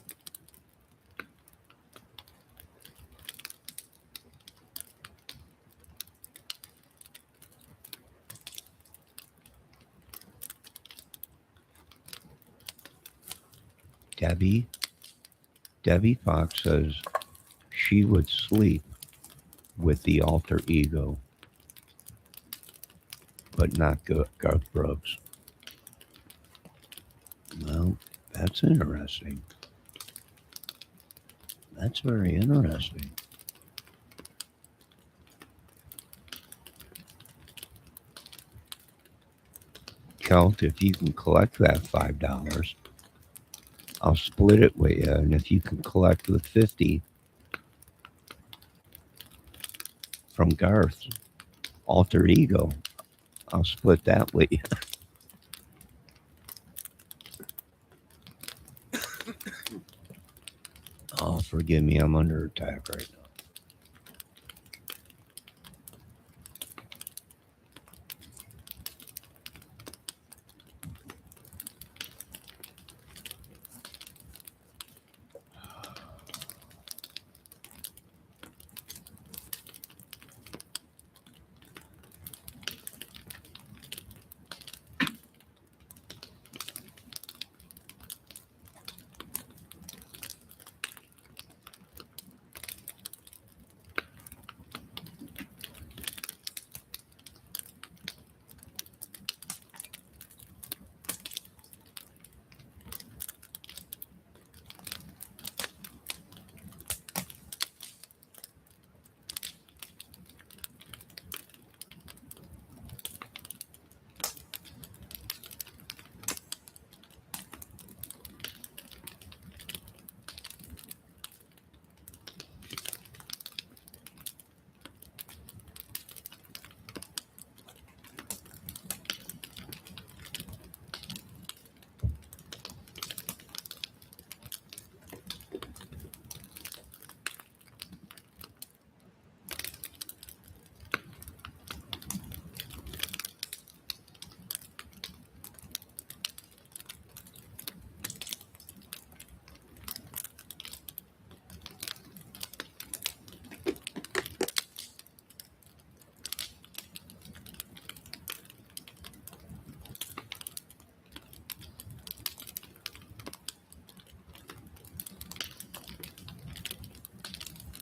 Debbie Fox says she would sleep with the alter ego, but not Garth Brooks. Well, that's interesting. That's very interesting. Kelt, if you can collect that $5, I'll split it with you. And if you can collect the 50 from Garth's alter ego, I'll split that with you. Oh, forgive me, I'm under attack right now.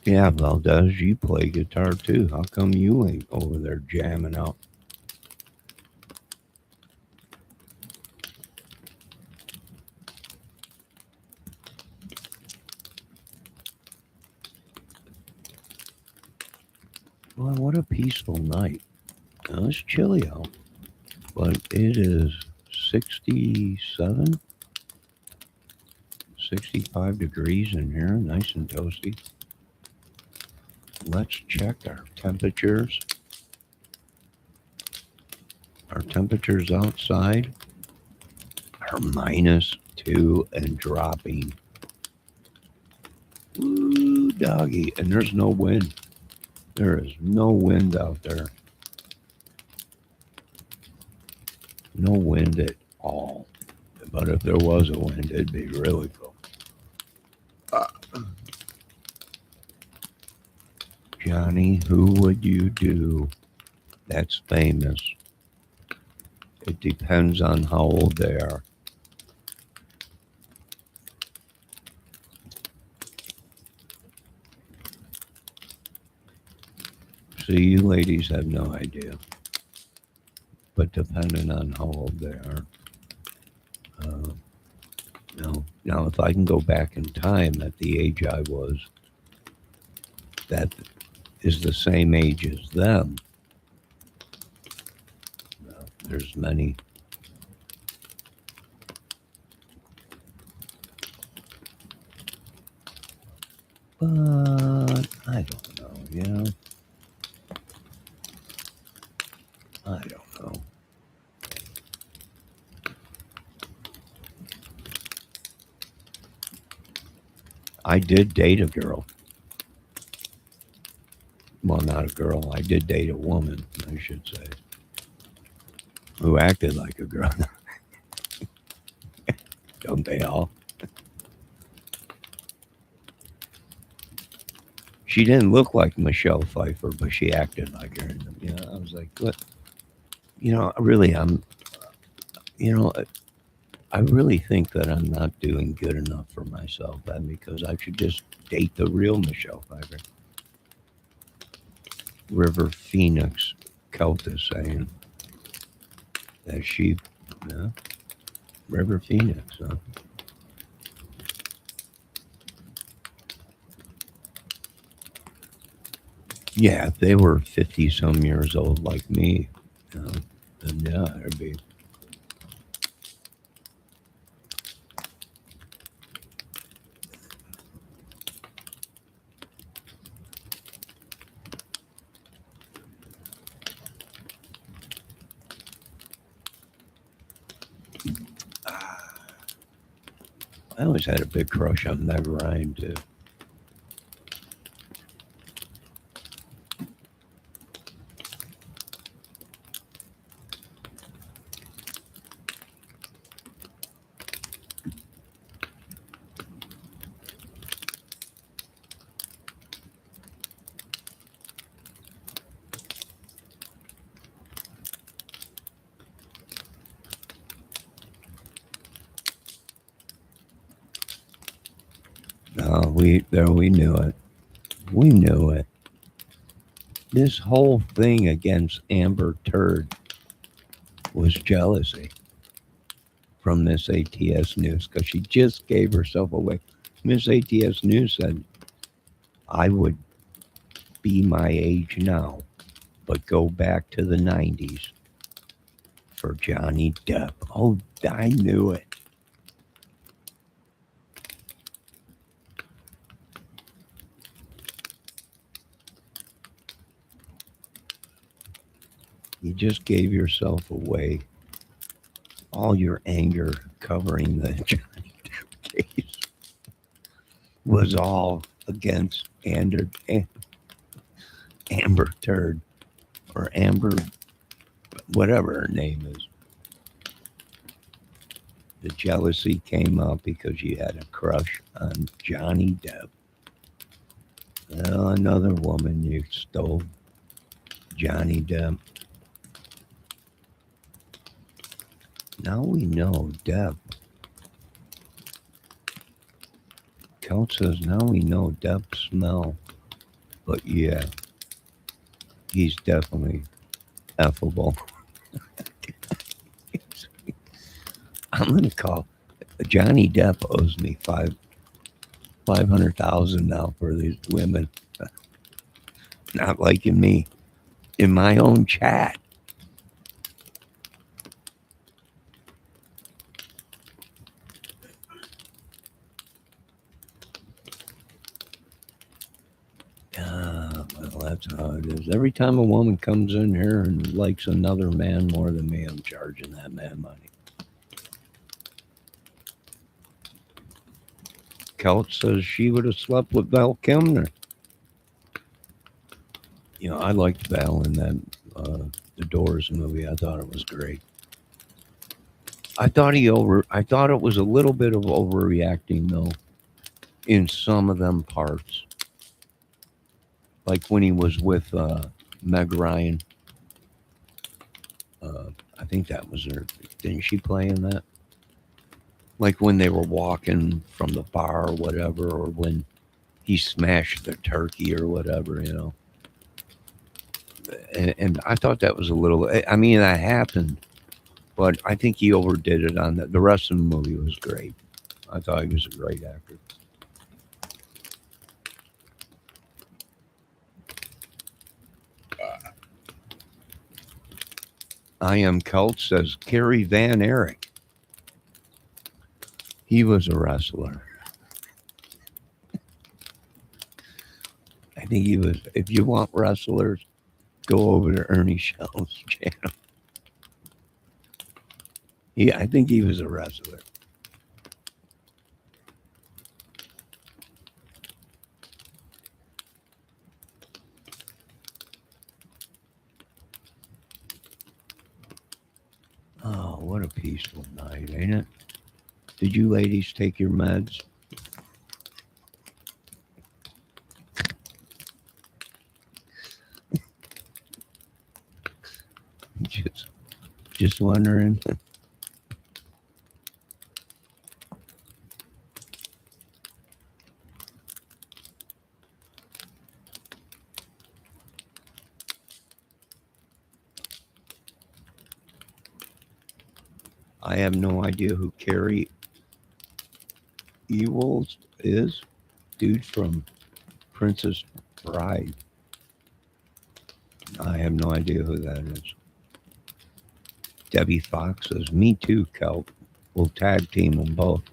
Yeah, Valdez, you play guitar too. How come you ain't over there jamming out? Well, what a peaceful night. Now, it's chilly out, but it is 67, 65 degrees in here, nice and toasty. Let's check our temperatures. Our temperatures outside are -2 and dropping. Ooh, doggy. And there's no wind. There is no wind out there. No wind at all. But if there was a wind, it'd be really cool. Johnny, who would you do? That's famous. It depends on how old they are. See, you ladies have no idea. But depending on how old they are, uh, now if I can go back in time at the age I was, that is the same age as them. There's many. But I don't know, I don't know. I did date a girl. Well, not a girl. I did date a woman, I should say, who acted like a girl. Don't they all? She didn't look like Michelle Pfeiffer, but she acted like her. I was like, what? Really, you know, I really think that I'm not doing good enough for myself, and because I should just date the real Michelle Pfeiffer. River Phoenix Celt is saying that she, yeah, River Phoenix. Huh? Yeah, if they were 50 some years old like me, you know, then yeah, it'd be. I always had a big crush on Meg Ryan too. We knew it. We knew it. This whole thing against Amber Turd was jealousy from Miss ATS News because she just gave herself away. Miss ATS News said, I would be my age now, but go back to the 90s for Johnny Depp. Oh, I knew it. You just gave yourself away. All your anger covering the Johnny Depp case was all against Amber Turd or Amber, whatever her name is. The jealousy came up because you had a crush on Johnny Depp. Well, another woman you stole Johnny Depp. Now we know Depp. Count says now we know Depp's smell. But yeah, he's definitely affable. I'm gonna call Johnny Depp owes me 500,000 now for these women not liking me in my own chat. Well, that's how it is. Every time a woman comes in here and likes another man more than me, I'm charging that man money. Kelt says she would have slept with Val Kilmer. I liked Val in that The Doors movie. I thought it was great. I thought it was a little bit of overreacting though in some of them parts. Like when he was with Meg Ryan. I think that was her. Didn't she play in that? Like when they were walking from the bar or whatever, or when he smashed the turkey or whatever. And I thought that was a little. I mean, that happened, but I think he overdid it on that. The rest of the movie was great. I thought he was a great actor. I Am Cult says Kerry Van Erich. He was a wrestler. I think he was. If you want wrestlers, go over to Ernie Shell's channel. I think he was a wrestler. Oh, what a peaceful night, ain't it? Did you ladies take your meds? Just, just wondering. I have no idea who Carrie Ewells is. Dude from Princess Bride. I have no idea who that is. Debbie Fox says, "Me too, Kelp. We'll tag team them both."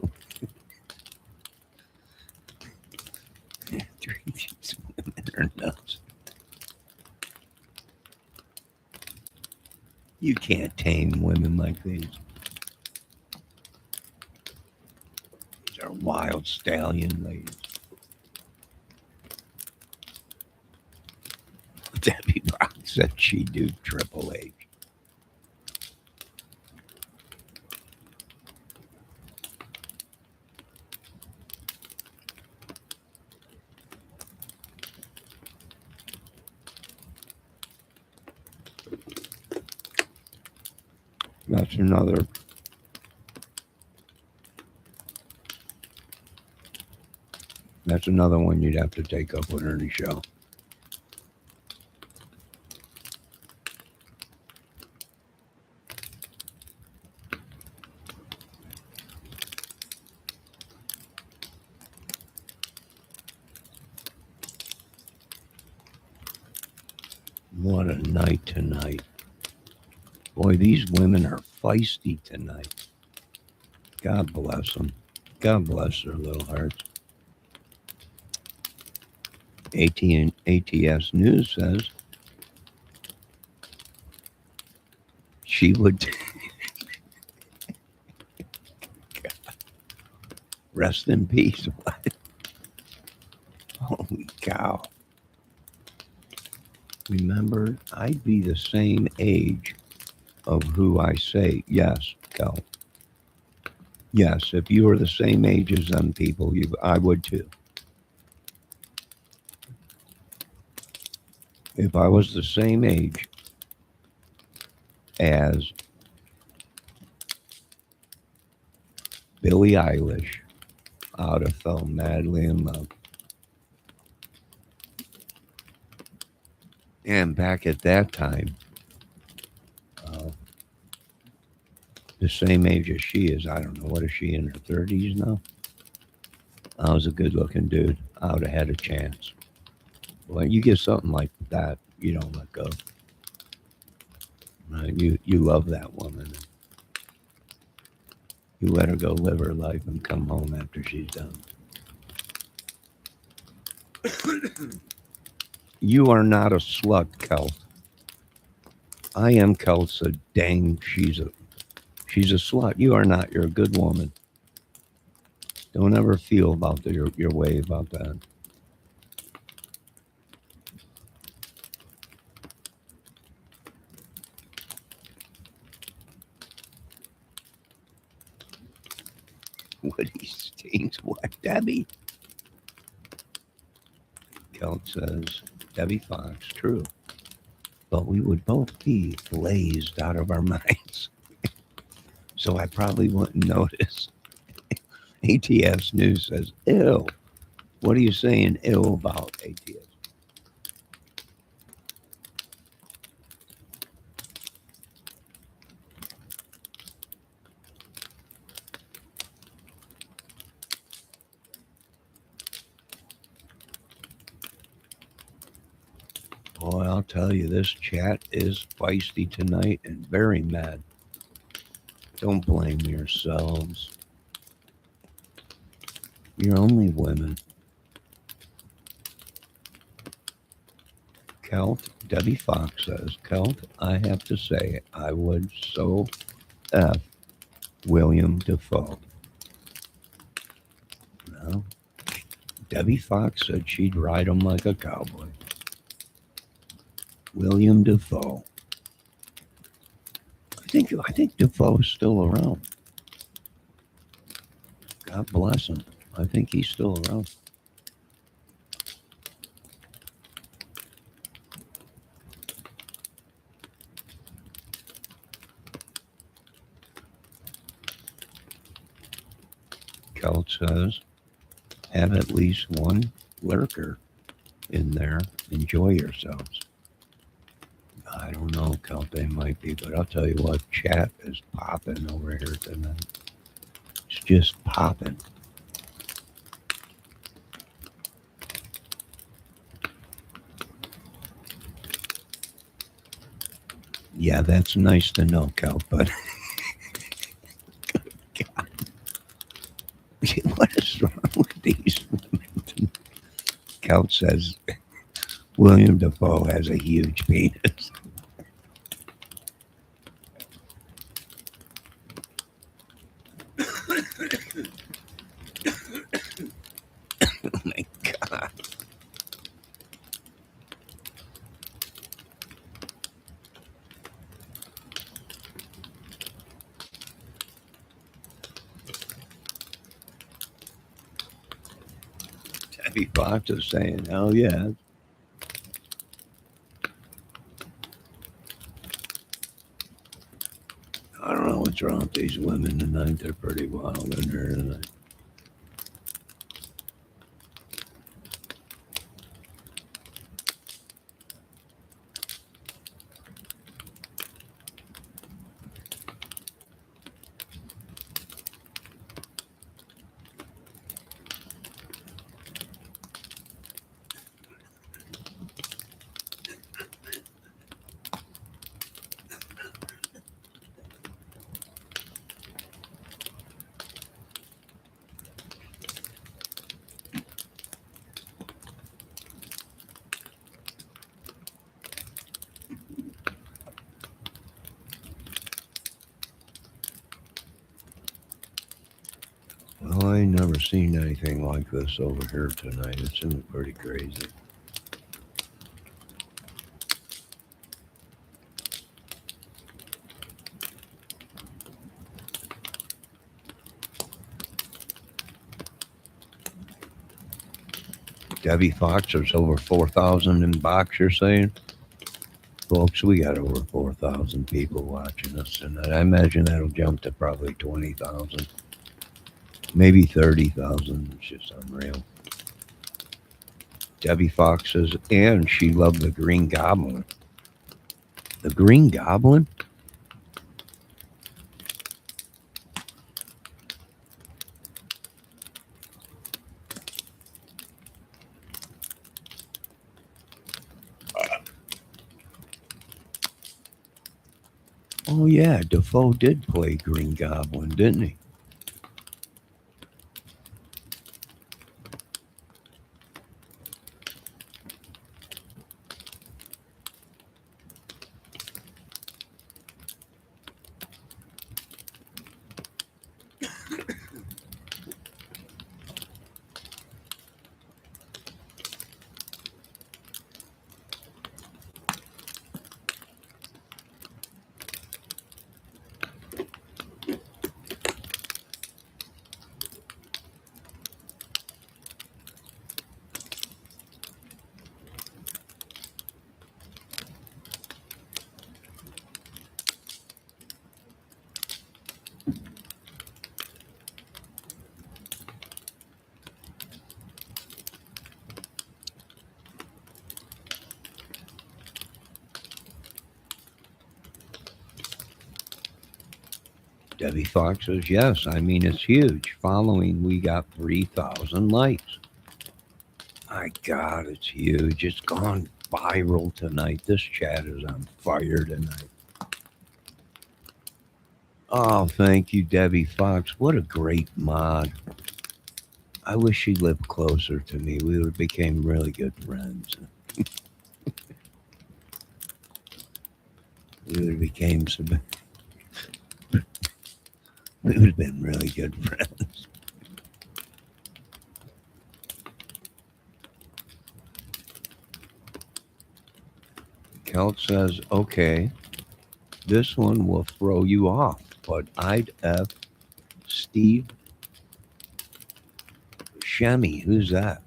These women are nuts. You can't tame women like these. These are wild stallion ladies. Debbie Fox said she'd do Triple H. That's another. That's another one you'd have to take up with Ernie Show. What a night tonight. Boy, these women are feisty tonight. God bless them. God bless their little hearts. ATS News says she would rest in peace. What? Holy cow. Remember, I'd be the same age of who I say. Yes, Cal. Yes, if you were the same age as them people, I would too. If I was the same age as Billie Eilish out of film Madly in Love, and back at that time, the same age as she is. I don't know. What is she, in her 30s now? I was a good looking dude. I would have had a chance. When you get something like that, you don't let go. Right? You love that woman. You let her go live her life and come home after she's done. You are not a slut, Kel. I Am Kel said, dang, she's a slut. You are not. You're a good woman. Don't ever feel about your way about that. Woody Stings, what, Debbie? Kel says, Debbie Fox, true. But we would both be blazed out of our minds. So I probably wouldn't notice. ATS News says, ew. What are you saying ill about, ATS? I'll tell you, this chat is feisty tonight and very mad. Don't blame yourselves. You're only women. Celt, Debbie Fox says, Celt, I have to say, I would so F William Defoe. Well, Debbie Fox said she'd ride him like a cowboy. William Defoe. I think Defoe's still around. God bless him. I think he's still around. Celt says, have at least one lurker in there. Enjoy yourselves. I don't know, Celt, they might be, but I'll tell you what, chat is popping over here tonight. It's just popping. Yeah, that's nice to know, Celt, but God, what is wrong with these women? Celt says William Defoe has a huge penis. Oh my God. Debbie Fox is saying, hell yeah. I don't know what's wrong with these women tonight. They're pretty wild in here tonight. Well, I ain't never seen anything like this over here tonight. It's pretty crazy. Debbie Fox, there's over 4,000 in box, you're saying? Folks, we got over 4,000 people watching us tonight. I imagine that'll jump to probably 20,000, maybe 30,000. It's just unreal. Debbie Fox says, and she loved the Green Goblin. The Green Goblin? Oh, yeah, Defoe did play Green Goblin, didn't he? Debbie Fox says, yes, I mean, it's huge. Following, we got 3,000 likes. My God, it's huge. It's gone spiral tonight. This chat is on fire tonight. Oh, thank you, Debbie Fox. What a great mod. I wish she lived closer to me. We would became really good friends. We would have became some. We would have been really good friends. Kelt says, "Okay, this one will throw you off, but I'd F Steve Shemmy. Who's that?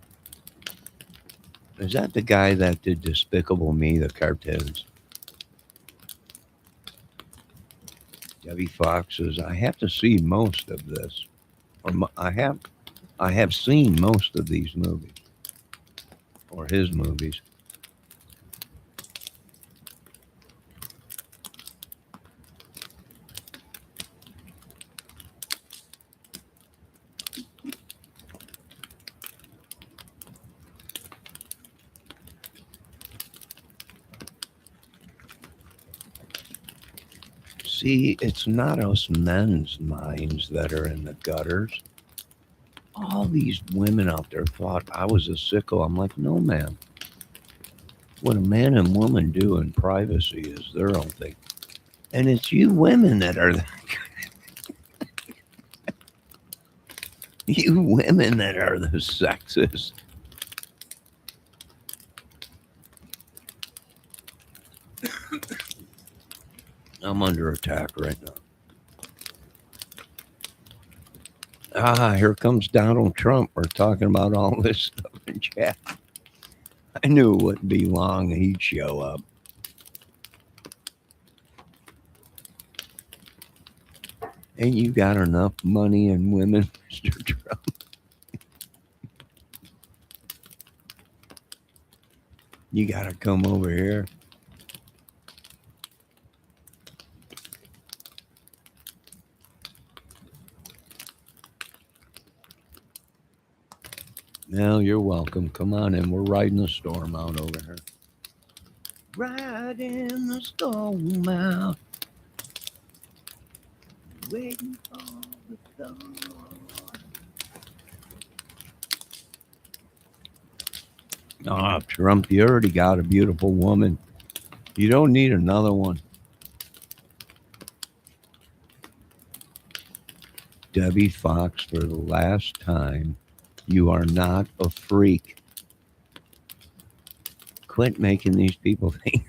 Is that the guy that did Despicable Me, the cartoons?" Debbie Fox says, "I have to see most of this, or I have seen most of these movies, or his movies." See, it's not us men's minds that are in the gutters. All these women out there thought I was a sicko. I'm like, no, man. What a man and woman do in privacy is their own thing. And it's you women that are you women that are the sexist. I'm under attack right now. Ah, here comes Donald Trump. We're talking about all this stuff in chat. I knew it wouldn't be long. He'd show up. Ain't you got enough money and women, Mr. Trump? You got to come over here. No, you're welcome. Come on in. We're riding the storm out over here. Riding the storm out. Waiting for the storm. Ah, Trump, you already got a beautiful woman. You don't need another one. Debbie Fox, for the last time, you are not a freak. Quit making these people think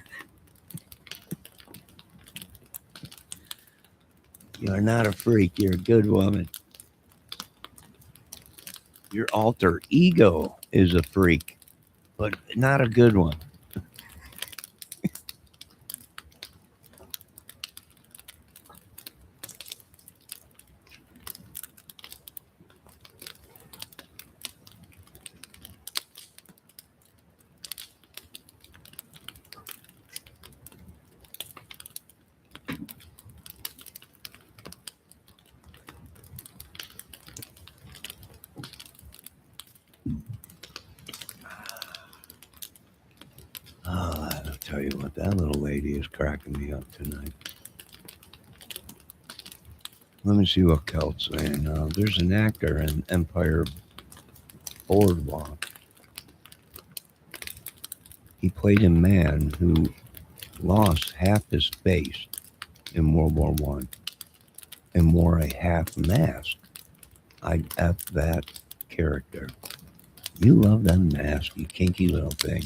you're not a freak. You're a good woman. Your alter ego is a freak, but not a good one. Oh, I'll tell you what, that little lady is cracking me up tonight. Let me see what Kelt's saying. There's an actor in Empire Boardwalk. He played a man who lost half his face in World War One and wore a half mask. I'd F that character. You love that mask, you kinky little thing.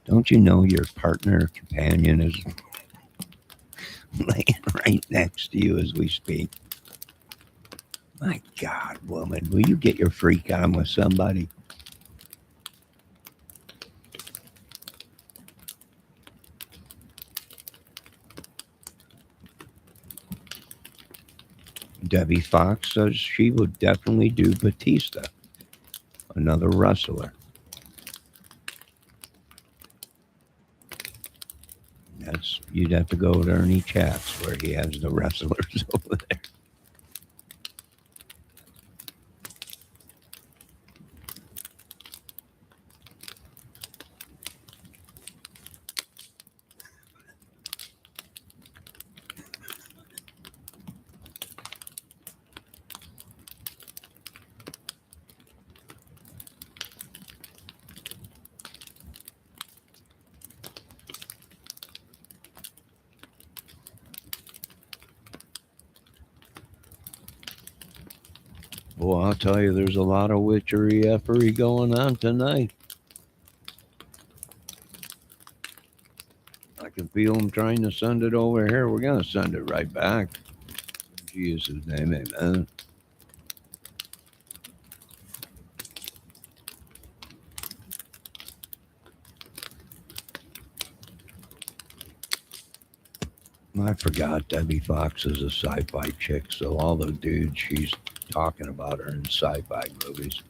Don't you know your partner or companion is laying right next to you as we speak? My God, woman, will you get your freak on with somebody? Debbie Fox says she would definitely do Batista, another wrestler. You'd have to go to Ernie Chats where he has the wrestlers over there. Well, I'll tell you, there's a lot of witchery effery going on tonight. I can feel them trying to send it over here. We're going to send it right back. In Jesus' name, amen. I forgot Debbie Fox is a sci-fi chick, so all the dudes she's talking about are in sci-fi movies.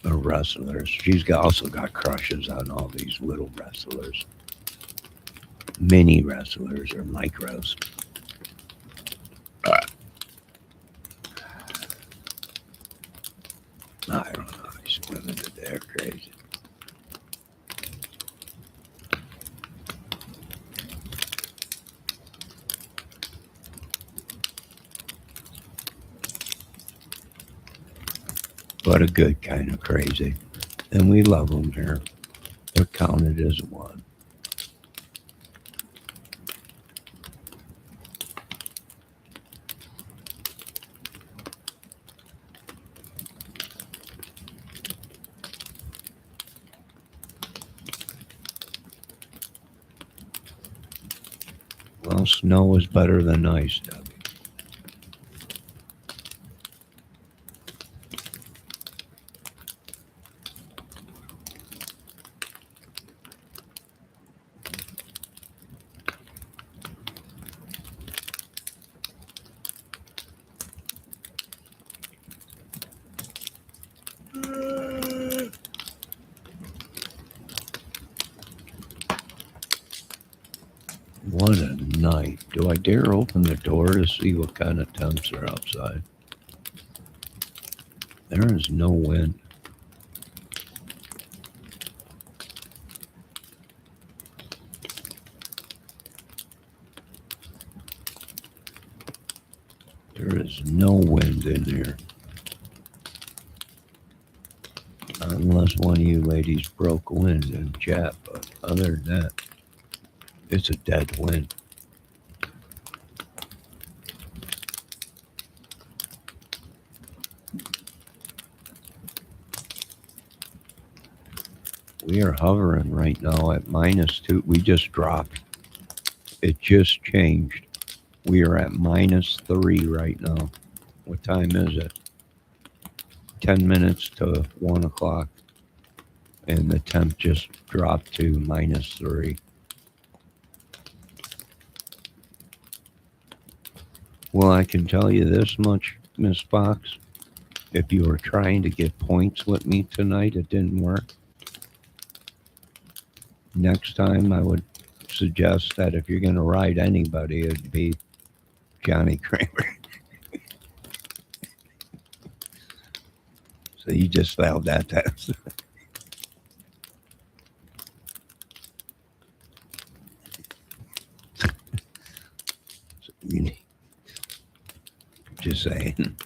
The wrestlers. Also got crushes on all these little wrestlers. Mini wrestlers or micros. I don't know. These women, they're crazy. But a good kind of crazy. And we love them here. They're counted as one. Well, snow is better than ice, Debbie. What a night. Do I dare open the door to see what kind of temps are outside? There is no wind. There is no wind in here. Unless one of you ladies broke wind in chat, but other than that, it's a dead wind. We are hovering right now at -2. We just dropped. It just changed. We are at -3 right now. What time is it? 10 minutes to 1 o'clock. And the temp just dropped to -3. Well, I can tell you this much, Miss Fox. If you were trying to get points with me tonight, it didn't work. Next time, I would suggest that if you're going to ride anybody, it'd be Johnny Kramer. So you just failed that test. Just saying.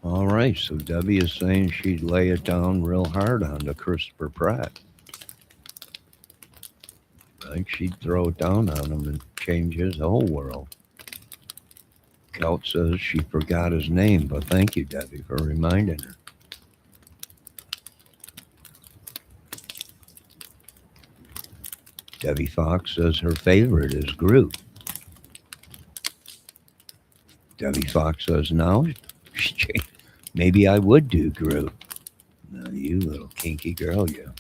All right, so Debbie is saying she'd lay it down real hard onto Christopher Pratt. Like she'd throw it down on him and change his whole world. Kelt says she forgot his name, but thank you, Debbie, for reminding her. Debbie Fox says her favorite is Groot. Debbie Fox says no. Maybe I would do Groot. No, you little kinky girl, you.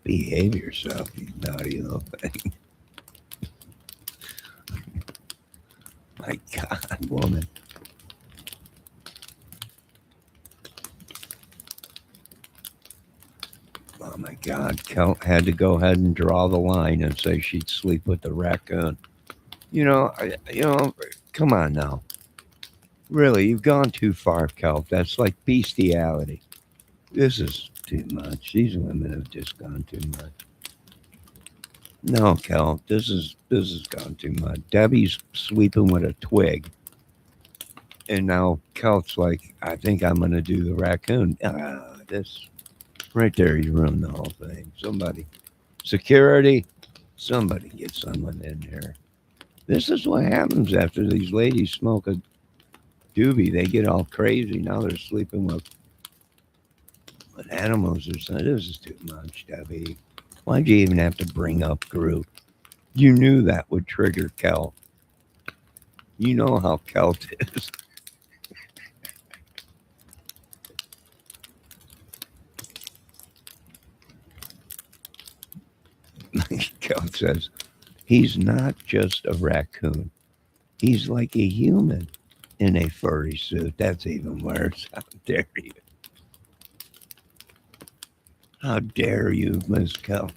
Behave yourself, you naughty little thing. My God, woman. Oh my God, Kel had to go ahead and draw the line and say she'd sleep with the raccoon. Come on now. Really, you've gone too far, Kel. That's like bestiality. This is too much. These women have just gone too much. No, Kel, this has gone too much. Debbie's sleeping with a twig, and now Kel's like, I think I'm gonna do the raccoon. This right there, you ruined the whole thing. Somebody, security, somebody get someone in here. This is what happens after these ladies smoke a doobie. They get all crazy. Now they're sleeping with animals or something. This is too much, Debbie. Why'd you even have to bring up Groot? You knew that would trigger Kel. You know how Kelt is. Kelt says, he's not just a raccoon. He's like a human in a furry suit. That's even worse. How dare you? How dare you, Miss Kel?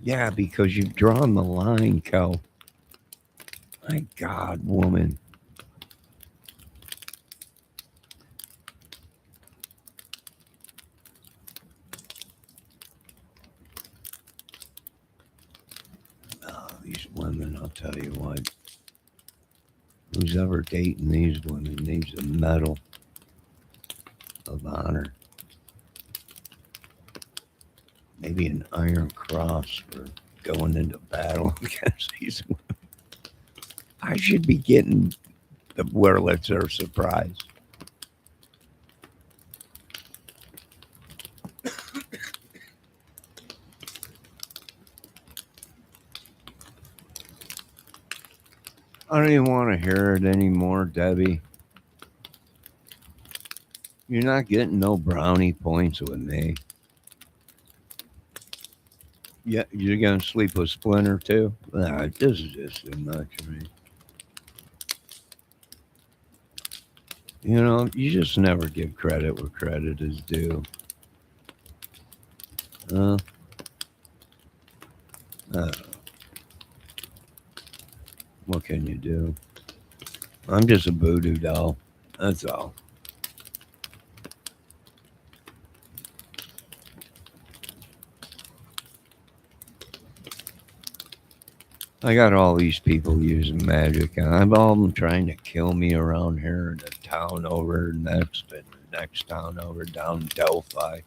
Yeah, because you've drawn the line, Kel. My God, woman. Oh, these women, I'll tell you what. Who's ever dating these women needs a medal of honor. Maybe an Iron Cross for going into battle against these women. I should be getting the Wurlitzer surprise. I don't even want to hear it anymore, Debbie. You're not getting no brownie points with me. Yeah, you're gonna sleep with Splinter too? This is just too much for me. You just never give credit where credit is due. Uh, uh, what can you do? I'm just a voodoo doll. That's all. I got all these people using magic, and I'm all them trying to kill me around here in the town over next and the next town over down Delphi.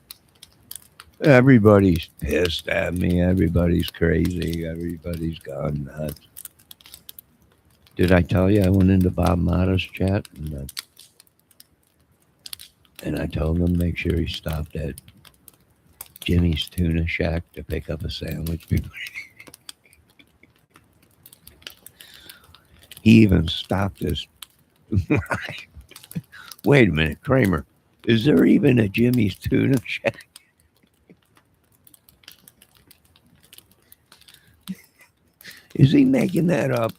Everybody's pissed at me. Everybody's crazy. Everybody's gone nuts. Did I tell you I went into Bob Mata's chat and I told him make sure he stopped at Jimmy's Tuna Shack to pick up a sandwich before he even stopped us. Wait a minute, Kramer. Is there even a Jimmy's Tuna Shack? Is he making that up?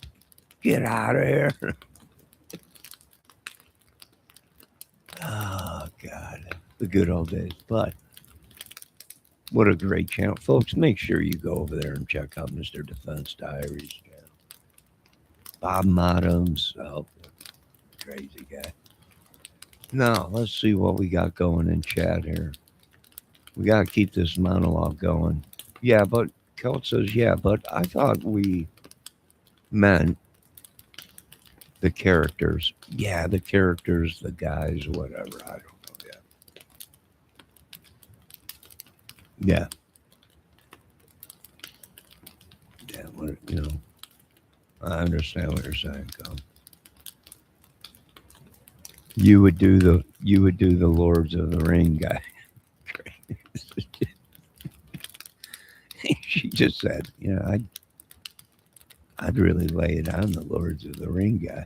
Get out of here. Oh, God. The good old days. But what a great channel. Folks, make sure you go over there and check out Mr. Defense Diaries channel. Bob Mata himself. Crazy guy. Now, let's see what we got going in chat here. We got to keep this monologue going. Yeah, but Kelt says, yeah, but I thought we meant the characters. Yeah, the characters, the guys, whatever. I don't know yet. Yeah. Yeah. I understand what you're saying, Tom. You would do the Lords of the Ring guy. She just said, I'd really lay it on the Lords of the Ring guy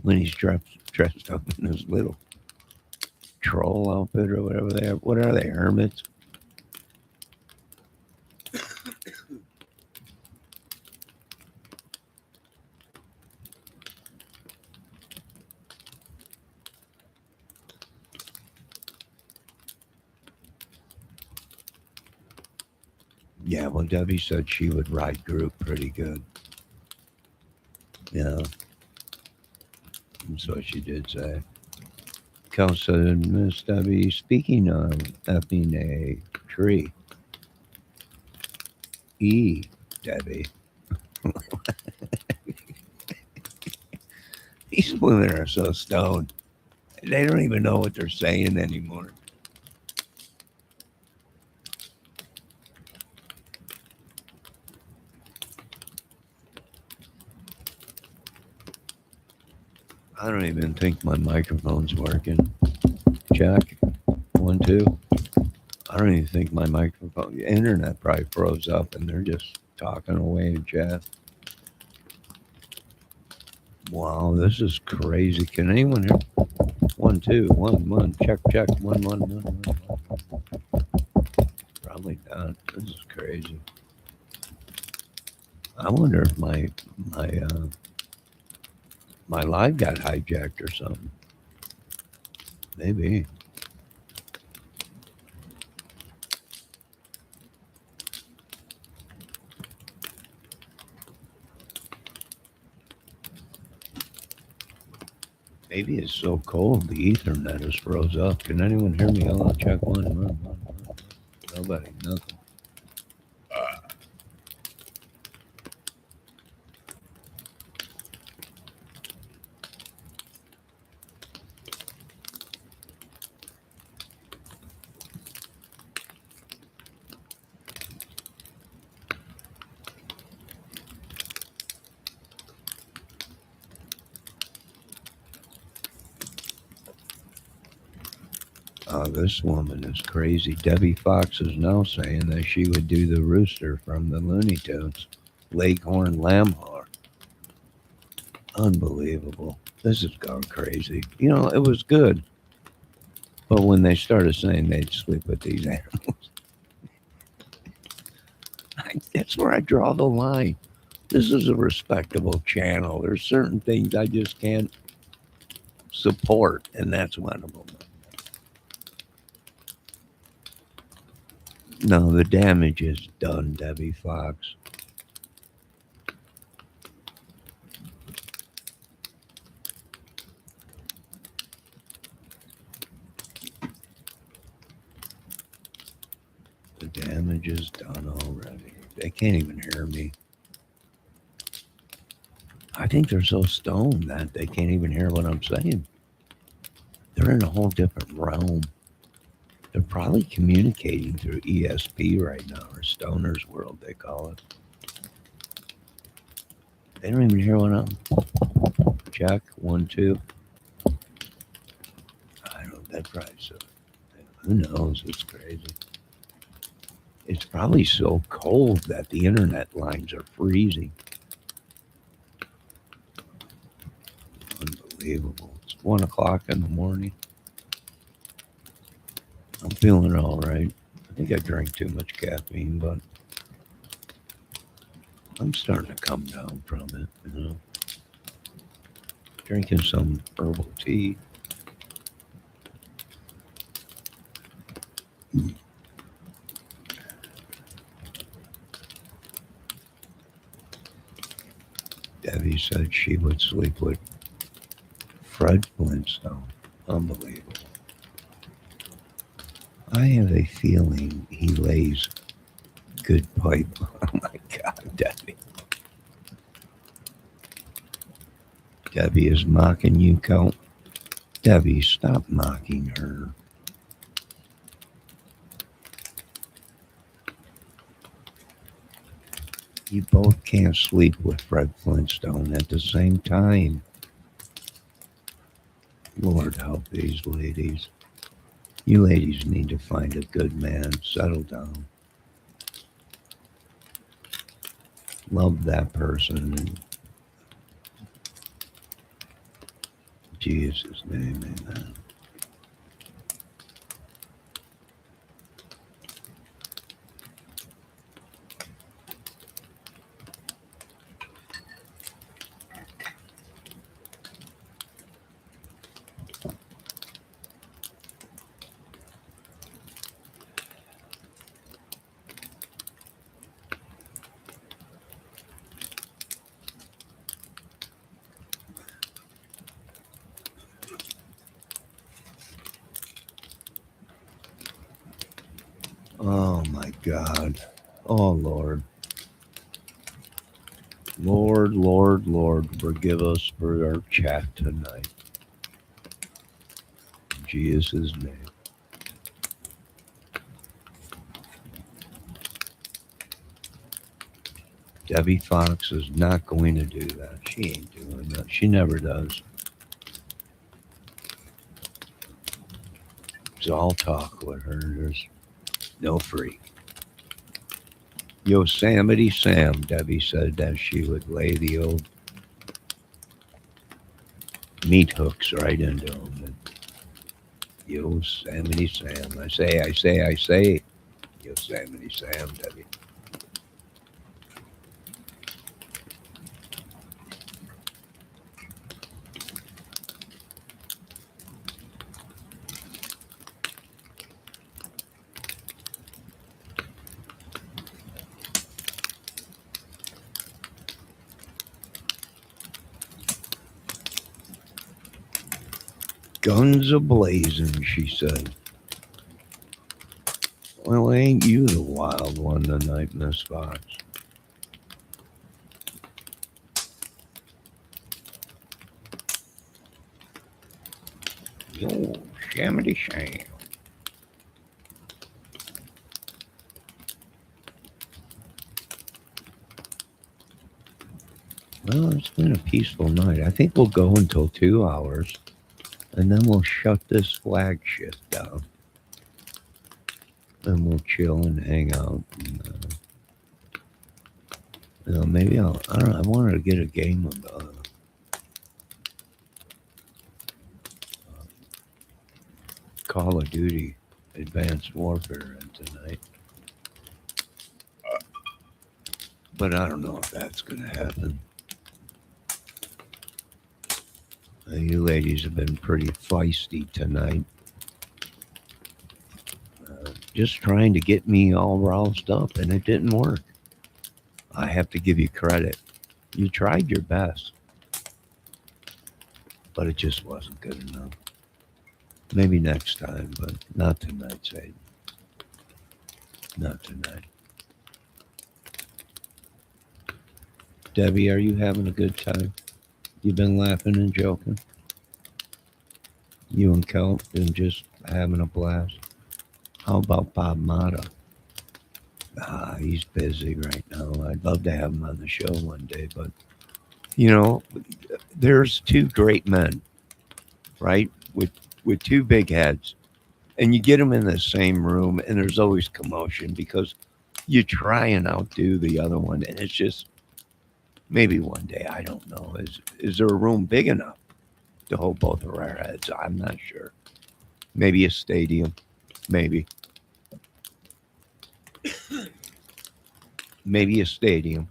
when he's dressed up in his little troll outfit or whatever they are. What are they, hermits? Yeah, well, Debbie said she would ride group pretty good. Yeah, that's what she did say. Kel said, Miss Debbie, speaking of effing a tree, Debbie. These women are so stoned. They don't even know what they're saying anymore. I don't even think my microphone's working. Check. 1, 2. I don't even think my microphone, the internet probably froze up and they're just talking away in chat. Wow, this is crazy. Can anyone hear? 1, 2, 1, 1. Check, check. 1, 1, 1, 1. Probably not. This is crazy. I wonder if my live got hijacked or something. Maybe. Maybe it's so cold the Ethernet is froze up. Can anyone hear me? I'll check 1, 1, 1, 1. Nobody, nothing. This woman is crazy. Debbie Fox is now saying that she would do the rooster from the Looney Tunes, Leghorn Lamhar. Unbelievable. This has gone crazy. It was good. But when they started saying they'd sleep with these animals, that's where I draw the line. This is a respectable channel. There's certain things I just can't support, and that's one of them. No, the damage is done, Debbie Fox. The damage is done already. They can't even hear me. I think they're so stoned that they can't even hear what I'm saying. They're in a whole different realm. They're probably communicating through ESP right now, or Stoner's World, they call it. They don't even hear what I'm. Check 1, 2. I don't. That probably so. Who knows? It's crazy. It's probably so cold that the internet lines are freezing. Unbelievable. It's 1 o'clock in the morning. I'm feeling all right. I think I drank too much caffeine, but I'm starting to come down from it. Drinking some herbal tea. Debbie said she would sleep with Fred Flintstone. Unbelievable. I have a feeling he lays good pipe. Oh my God, Debbie. Debbie is mocking you, Count. Debbie, stop mocking her. You both can't sleep with Fred Flintstone at the same time. Lord help these ladies. You ladies need to find a good man, settle down, love that person in Jesus' name, amen. Oh my God. Oh Lord. Lord, Lord, Lord, forgive us for our chat tonight. In Jesus' name. Debbie Fox is not going to do that. She ain't doing that. She never does. It's all talk with her. There's no free. Yosemite Sam, Debbie said that she would lay the old meat hooks right into them. And Yosemite Sam. I say. Yosemite Sam, Debbie. Guns a blazing, she said. Well, ain't you the wild one tonight, Miss Fox? Yo, Shamity Sham. Well, it's been a peaceful night. I think we'll go until 2 hours, and then we'll shut this flag shit down. And we'll chill and hang out. And, maybe I don't know, I wanted to get a game of Call of Duty Advanced Warfare tonight. But I don't know if that's going to happen. You ladies have been pretty feisty tonight. Just trying to get me all roused up, and it didn't work. I have to give you credit. You tried your best, but it just wasn't good enough. Maybe next time, but not tonight, Satan. Not tonight. Debbie, are you having a good time? You been laughing and joking? You and Kel been just having a blast? How about Bob Mata? He's busy right now. I'd love to have him on the show one day, but there's two great men, right? With two big heads, and you get them in the same room, and there's always commotion because you try and outdo the other one, and it's just maybe one day. I don't know. Is there a room big enough to hold both of our heads? I'm not sure. Maybe a stadium, maybe. Maybe a stadium.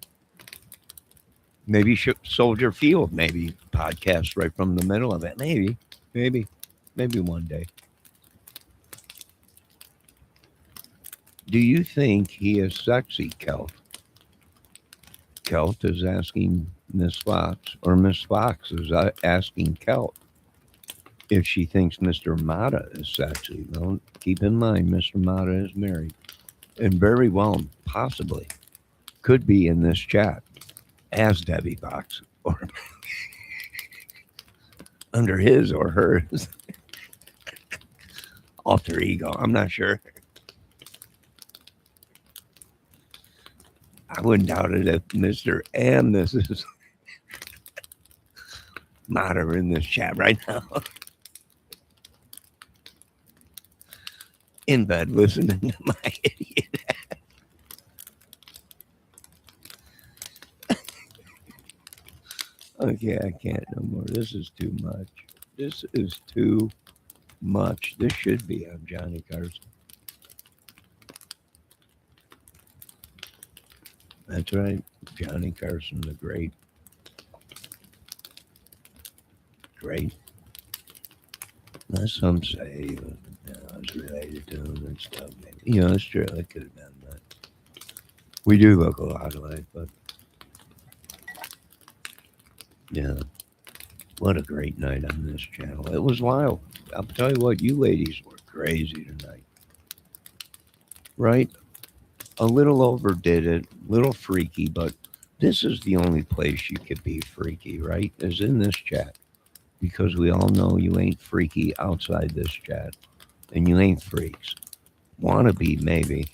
Maybe Soldier Field. Maybe podcast right from the middle of it. Maybe one day. Do you think he is sexy, Kelt? Kelt is asking Miss Fox, or Miss Fox is asking Kelt if she thinks Mr. Mata is sexy. Well, keep in mind, Mr. Mata is married, and very well, possibly, could be in this chat as Debbie Fox, or under his or hers alter ego. I'm not sure. I wouldn't doubt it if Mr. and Mrs. Mott are in this chat right now. In bed listening to my idiot. Okay, I can't no more. This is too much. This is too much. This should be on Johnny Carson. That's right. Johnny Carson, the great. Great. As some say, it's related to him and stuff. Maybe. It's true. It could have been that. We do look a lot alike, but yeah. What a great night on this channel. It was wild. I'll tell you what, you ladies were crazy tonight. Right? A little overdid it, a little freaky, but this is the only place you could be freaky, right? Is in this chat. Because we all know you ain't freaky outside this chat. And you ain't freaks. Wanna be, maybe.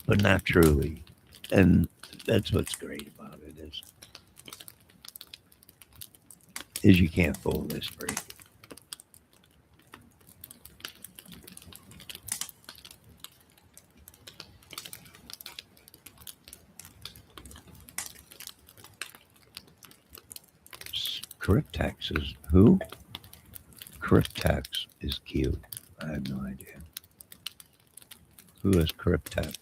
But not truly. And that's what's great about it is you can't fool this freak. Cryptex is who? Cryptex is cute. I have no idea. Who is Cryptex?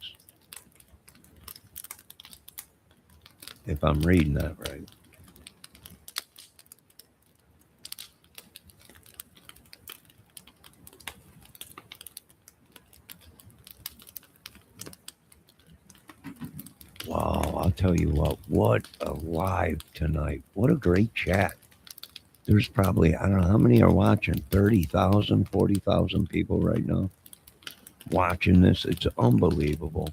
If I'm reading that right. Wow, I'll tell you what a live tonight. What a great chat. There's probably, I don't know how many are watching, 30,000, 40,000 people right now watching this. It's unbelievable.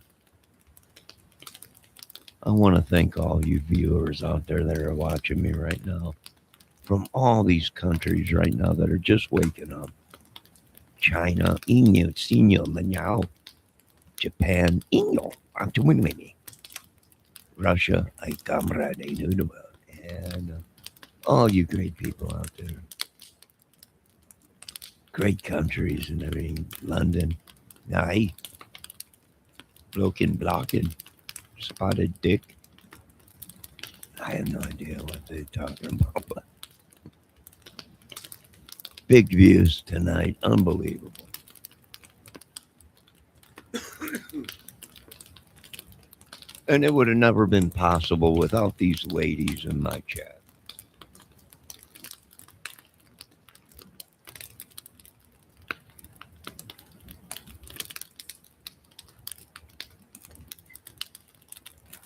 I want to thank all you viewers out there that are watching me right now from all these countries right now that are just waking up. China, Inyo, Sinyo, Manyao, Japan, Inyo, Antumini. Russia, I comrade, and all you great people out there. Great countries and everything. London, Nye, blocking, spotted dick. I have no idea what they're talking about, but big views tonight. Unbelievable. And it would have never been possible without these ladies in my chat.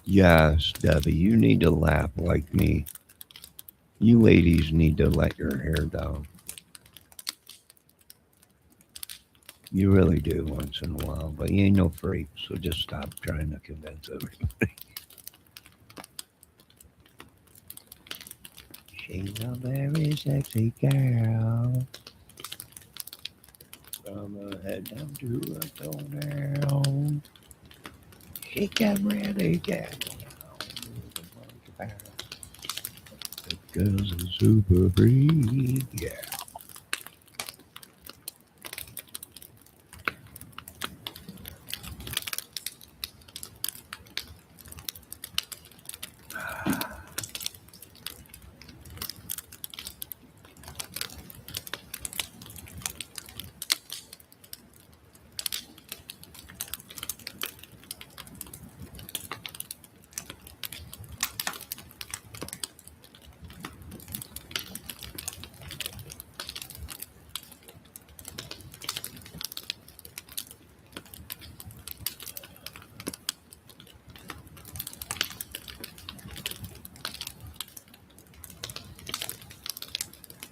Yes, Debbie, you need to laugh like me. You ladies need to let your hair down. You really do once in a while, but you ain't no freak, so just stop trying to convince everybody. She's a very sexy girl. From her head down to her toenail. She can really get down. The girl's a super freak, yeah.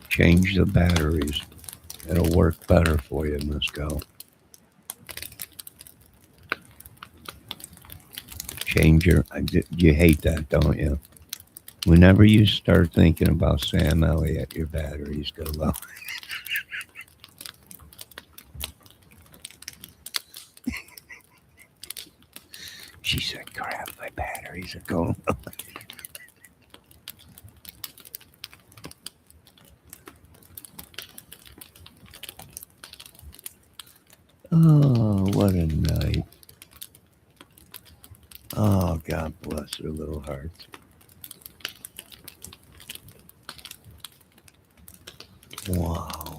Change the batteries. It'll work better for you, Miss Go. You hate that, don't you? Whenever you start thinking about Sam Elliott, your batteries go low. She said, crap, my batteries are going. Oh, what a night. Oh, God bless her little hearts. Wow.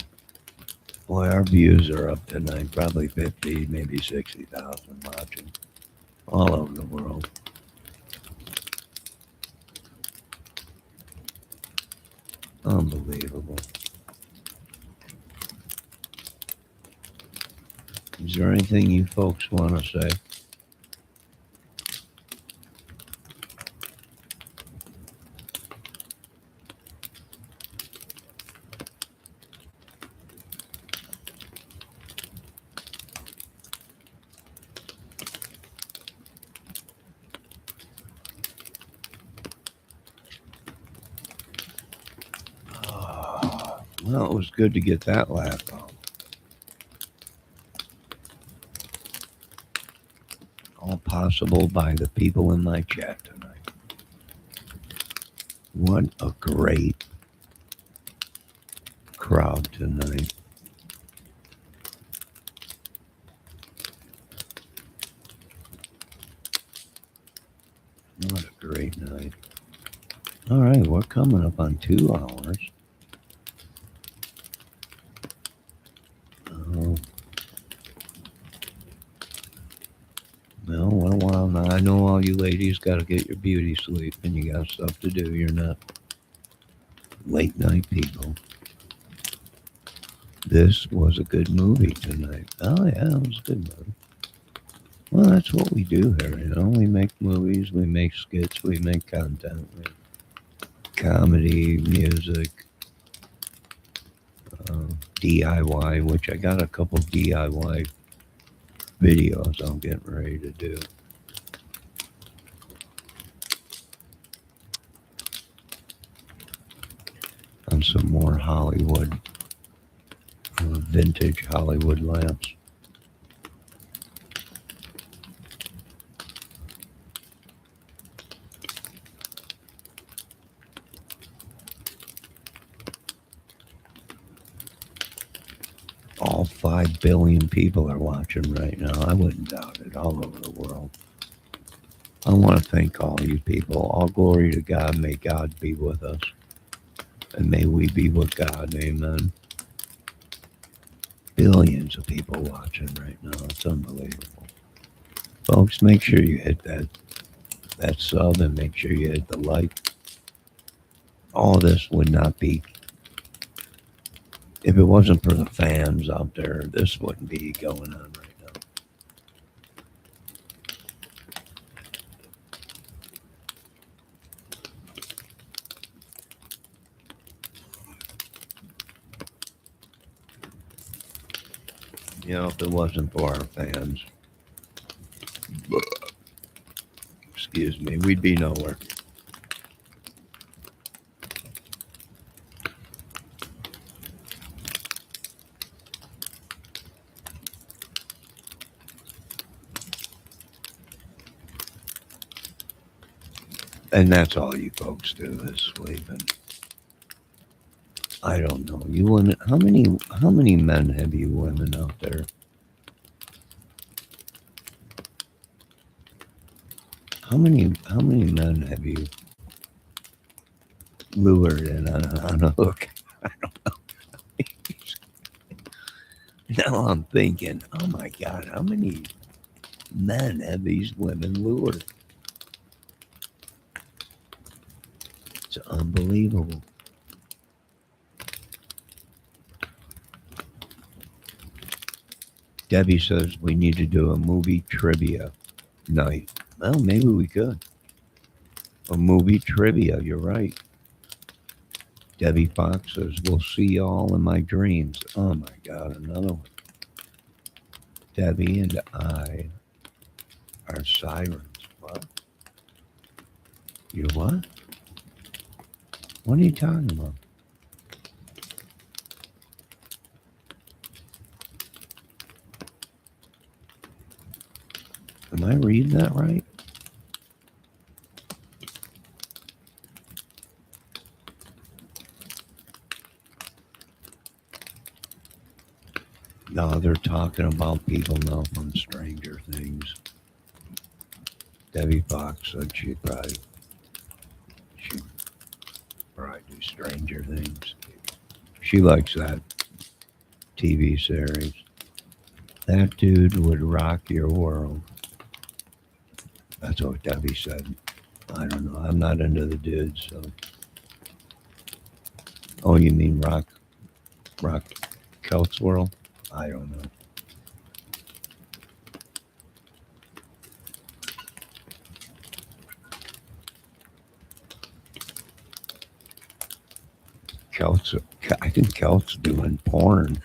Boy, our views are up tonight. Probably 50, maybe 60,000 watching all over the world. Unbelievable. Is there anything you folks want to say? Oh, well, it was good to get that laugh out. All possible by the people in my chat tonight. What a great crowd tonight. What a great night. All right, we're coming up on 2 hours. Well, now I know all you ladies got to get your beauty sleep and you got stuff to do. You're not late night people. This was a good movie tonight. Oh, yeah, it was a good movie. Well, that's what we do here, you know. We make movies, we make skits, we make content, comedy, music, DIY, which I got a couple DIY videos I'm getting ready to do. On some more Hollywood, vintage Hollywood lamps. All 5 billion people are watching right now. I wouldn't doubt it, all over the world. I want to thank all you people. All glory to God. May God be with us. And may we be with God. Amen. Billions of people watching right now. It's unbelievable. Folks, make sure you hit that sub and make sure you hit the like. All this would not be, if it wasn't for the fans out there, this wouldn't be going on right now. You know, if it wasn't for our fans, excuse me, we'd be nowhere. And that's all you folks do is sleeping. I don't know. You women, how many men have you women out there? How many men have you lured in on a hook? I don't know. Now I'm thinking, oh my God, how many men have these women lured? It's unbelievable. Debbie says we need to do a movie trivia night. Well, maybe we could. A movie trivia, you're right. Debbie Fox says, we'll see y'all in my dreams. Oh my God, another one. Debbie and I are sirens. What? You're what? What are you talking about? Am I reading that right? No, they're talking about people now from Stranger Things. Debbie Fox said she'd probably do Stranger Things. She likes that TV series. That dude would rock your world. That's what Debbie said. I don't know. I'm not into the dudes. So. Oh, you mean rock Celts world? I don't know. Celts. I think Celts doing porn.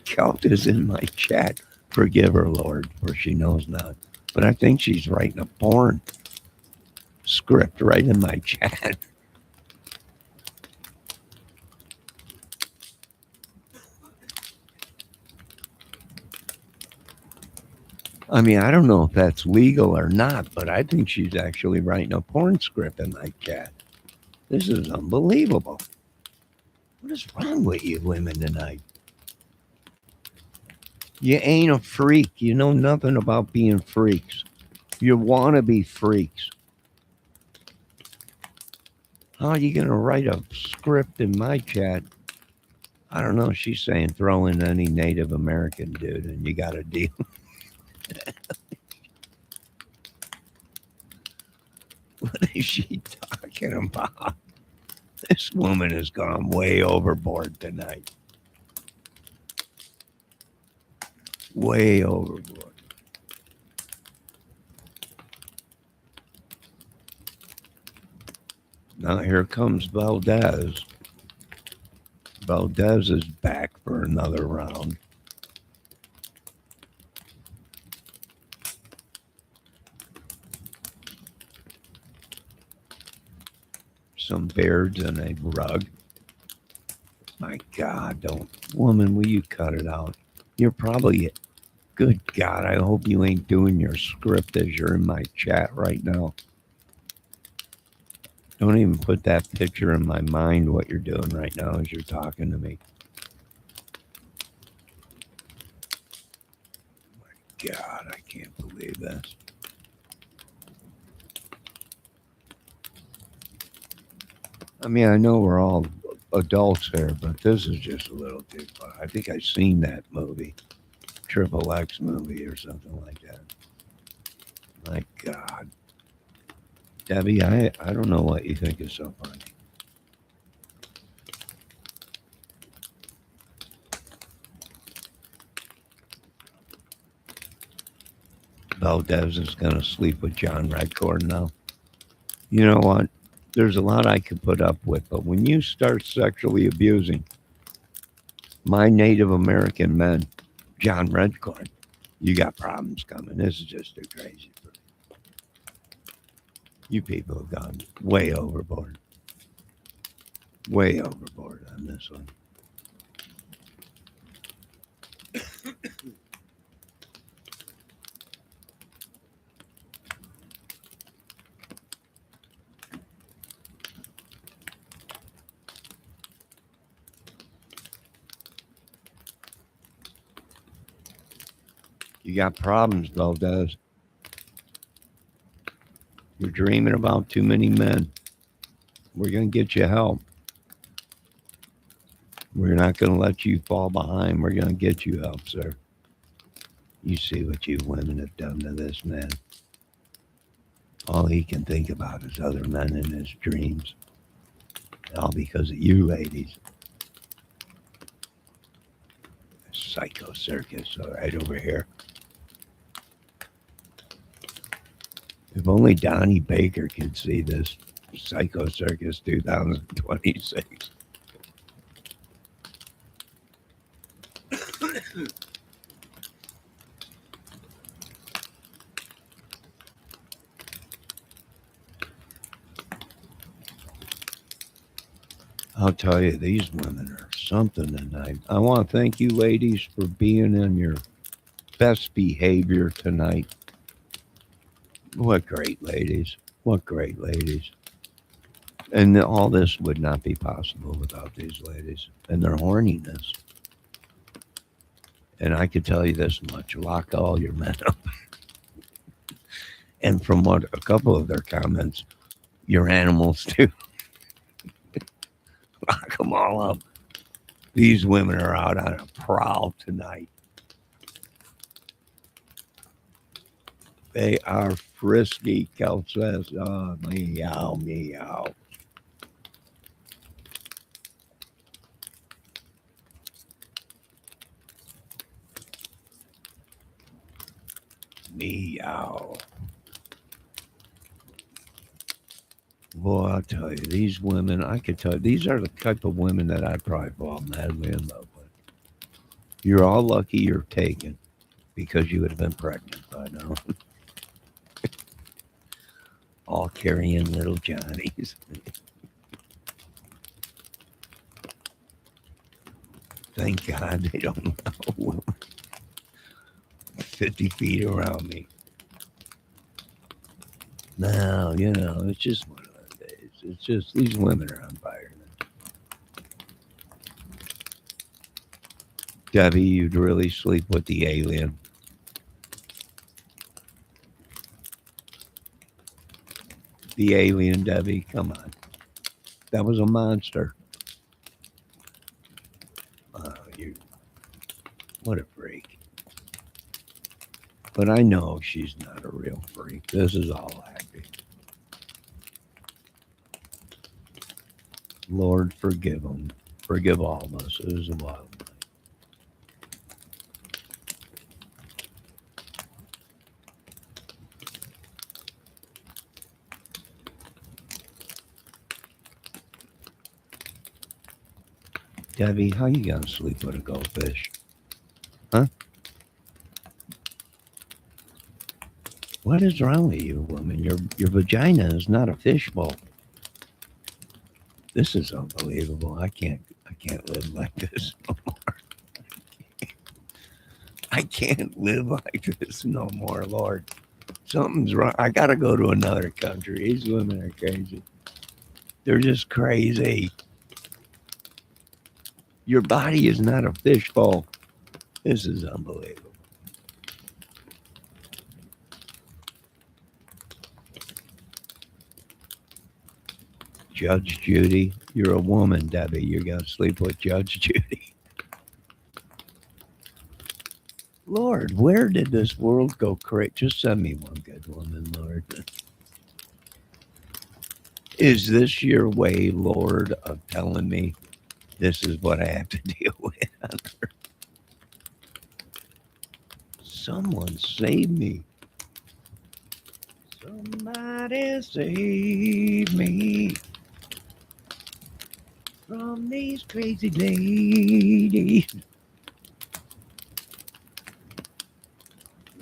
Celt is in my chat. Forgive her, Lord, for she knows not. But I think she's writing a porn script right in my chat. I mean, I don't know if that's legal or not, but I think she's actually writing a porn script in my chat. This is unbelievable. What is wrong with you women tonight? You ain't a freak. You know nothing about being freaks. You want to be freaks. How are you going to write a script in my chat? I don't know. She's saying throw in any Native American dude and you got to deal. What is she talking about? This woman has gone way overboard tonight. Way overboard. Now here comes Valdez. Valdez is back for another round. Some beards and a rug. My God, don't. Woman, will you cut it out? You're probably. Good God, I hope you ain't doing your script as you're in my chat right now. Don't even put that picture in my mind what you're doing right now as you're talking to me. My God, I can't believe this. I mean, I know we're all adults here, but this is just a little too far. I think I've seen that movie, Triple X movie or something like that. My God. Debbie, I don't know what you think is so funny. Valdez is going to sleep with John Redcorn now. You know what? There's a lot I could put up with, but when you start sexually abusing my Native American men, John Redcorn, you got problems coming. This is just too crazy for me. You people have gone way overboard. Way overboard on this one. You got problems, Valdez. You're dreaming about too many men. We're going to get you help. We're not going to let you fall behind. We're going to get you help, sir. You see what you women have done to this man. All he can think about is other men in his dreams. All because of you ladies. Psycho circus right over here. If only Donnie Baker could see this. Psycho Circus 2026. I'll tell you, these women are something tonight. I want to thank you ladies for being in your best behavior tonight. What great ladies. What great ladies. And all this would not be possible without these ladies and their horniness. And I could tell you this much: lock all your men up. And from what a couple of their comments, your animals too. Lock them all up. These women are out on a prowl tonight. They are frisky, Kel says. Oh, meow, meow. Meow. Boy, I'll tell you, these women, I could tell you, these are the type of women that I probably fall madly in love with. You're all lucky you're taken because you would have been pregnant by now. All carrying little Johnnies. Thank God they don't know. 50 feet around me. No, it's just one of those days. It's just these women are on fire. Debbie, you'd really sleep with the alien. The alien, Debbie, come on. That was a monster. Oh, what a freak. But I know she's not a real freak. This is all acting. Lord, forgive them. Forgive all of us. It was a wild night. Debbie, how you gonna sleep with a goldfish? Huh? What is wrong with you, woman? Your vagina is not a fishbowl. This is unbelievable. I can't live like this no more. I can't live like this no more, Lord. Something's wrong. I gotta go to another country. These women are crazy. They're just crazy. Your body is not a fishbowl. This is unbelievable. Judge Judy, you're a woman, Debbie. You're gonna sleep with Judge Judy. Lord, where did this world go crazy? Just send me one good woman, Lord. Is this your way, Lord, of telling me this is what I have to deal with on earth? Someone save me. Somebody save me from these crazy ladies.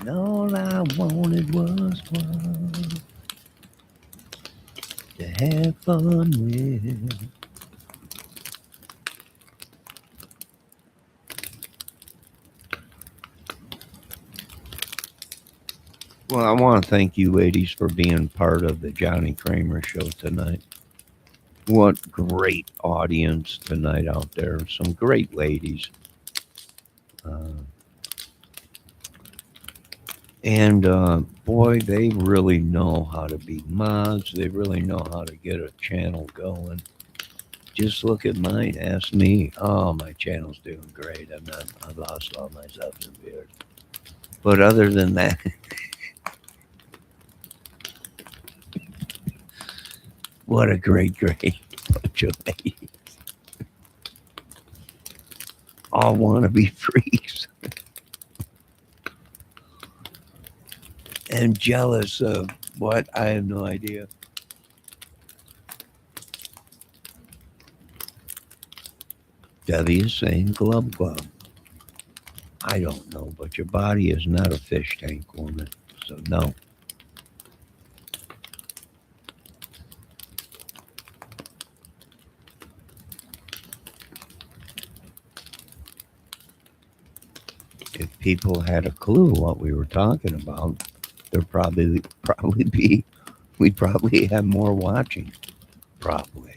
And all I wanted was fun to have fun with. Well, I want to thank you ladies for being part of the Johnny Kramer show tonight. What great audience tonight out there. Some great ladies. And boy, they really know how to be mods. They really know how to get a channel going. Just look at mine. Ask me. Oh, my channel's doing great. I've lost all my substance viewers. But other than that, what a great bunch of ladies. All want to be freaks. And jealous of what? I have no idea. Debbie is saying glub glub. I don't know, but your body is not a fish tank, woman. So no. If people had a clue what we were talking about, there'd probably be we'd probably have more watching. probably.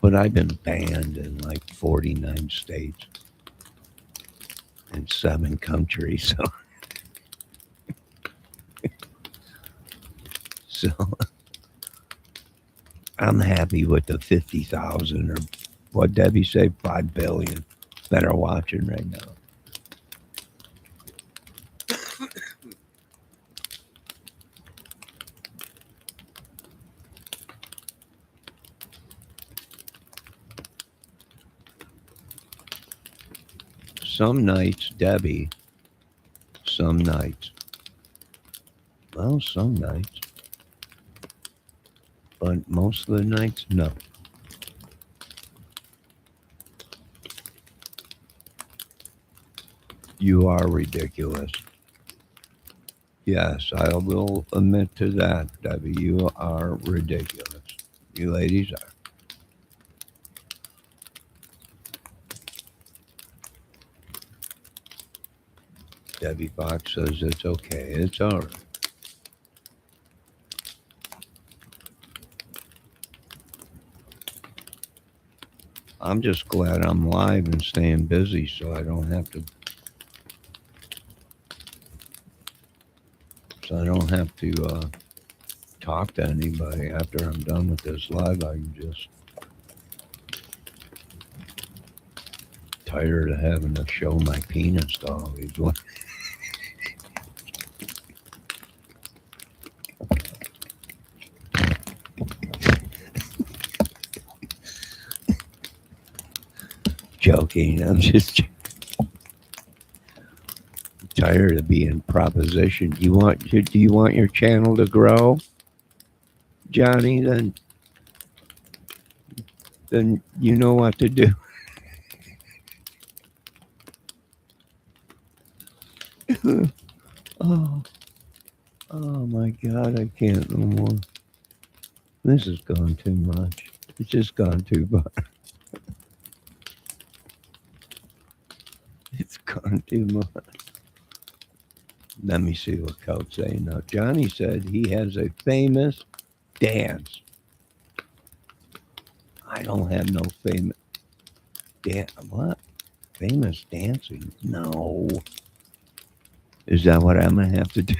But I've been banned in like 49 states and 7 countries. So I'm happy with the 50,000 or what Debbie say, 5 billion that are watching right now. Some nights, Debbie, some nights, well, some nights, but most of the nights, no. You are ridiculous. Yes, I will admit to that, Debbie. You are ridiculous. You ladies are. Debbie Fox says it's okay. It's all right. I'm just glad I'm live and staying busy so I don't have to talk to anybody after I'm done with this live. I'm just tired of having to show my penis to all these women. Joking. I'm just tired of being propositioned. Do you want your channel to grow, Johnny? Then you know what to do. Oh, oh my God, I can't no more. This has gone too much. It's just gone too far. It's gone too much. Let me see what Cout's saying now. Johnny said he has a famous dance. I don't have no famous dance. What? Famous dancing? No. Is that what I'm going to have to do?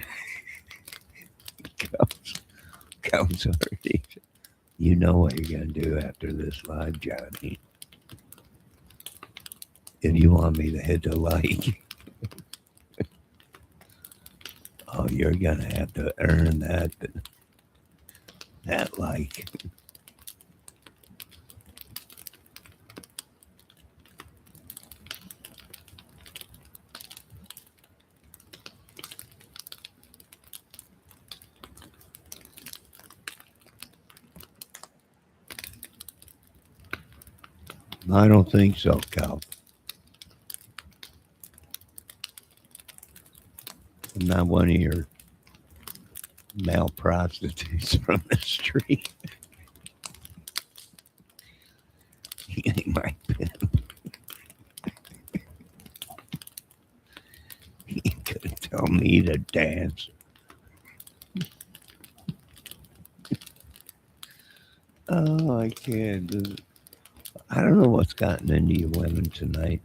Cout's already. You know what you're going to do after this live, Johnny. If you want me to hit the like, oh, you're going to have to earn that like. I don't think so, Cal. I'm not one of your male prostitutes from the street. He ain't my pimp. He ain't gonna tell me to dance. Oh, I can't. I don't know what's gotten into you women tonight.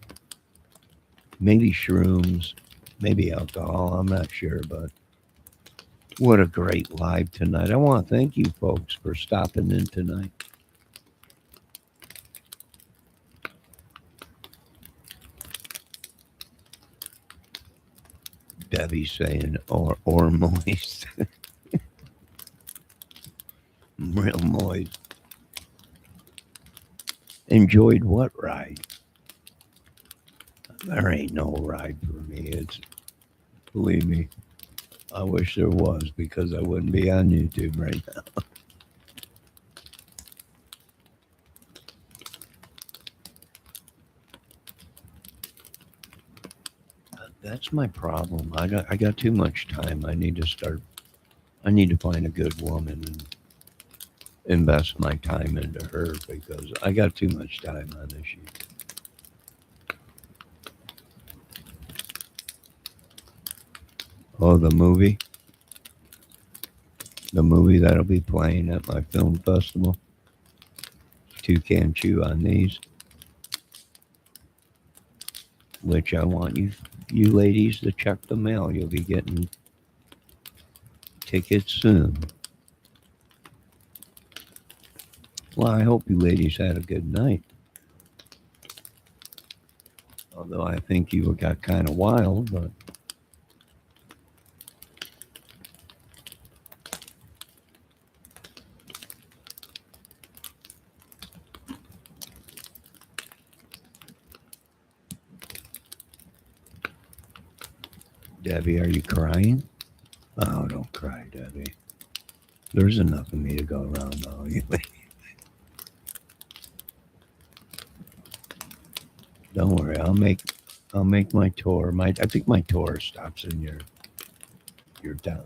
Maybe shrooms, maybe alcohol. I'm not sure, but what a great live tonight. I want to thank you folks for stopping in tonight. Debbie saying, or moist. Real moist. Enjoyed what ride? There ain't no ride for me. It's, believe me, I wish there was because I wouldn't be on YouTube right now. That's my problem. I got too much time. I need to find a good woman and invest my time into her because I got too much time on this shit. Oh, the movie that'll be playing at my film festival. Toucan Chew on these, which I want you ladies to check the mail. You'll be getting tickets soon. Well, I hope you ladies had a good night. Although I think you got kind of wild, but Debbie, are you crying? Oh, don't cry, Debbie. There's enough of me to go around now. Don't worry, I'll make my tour. I think my tour stops in your town.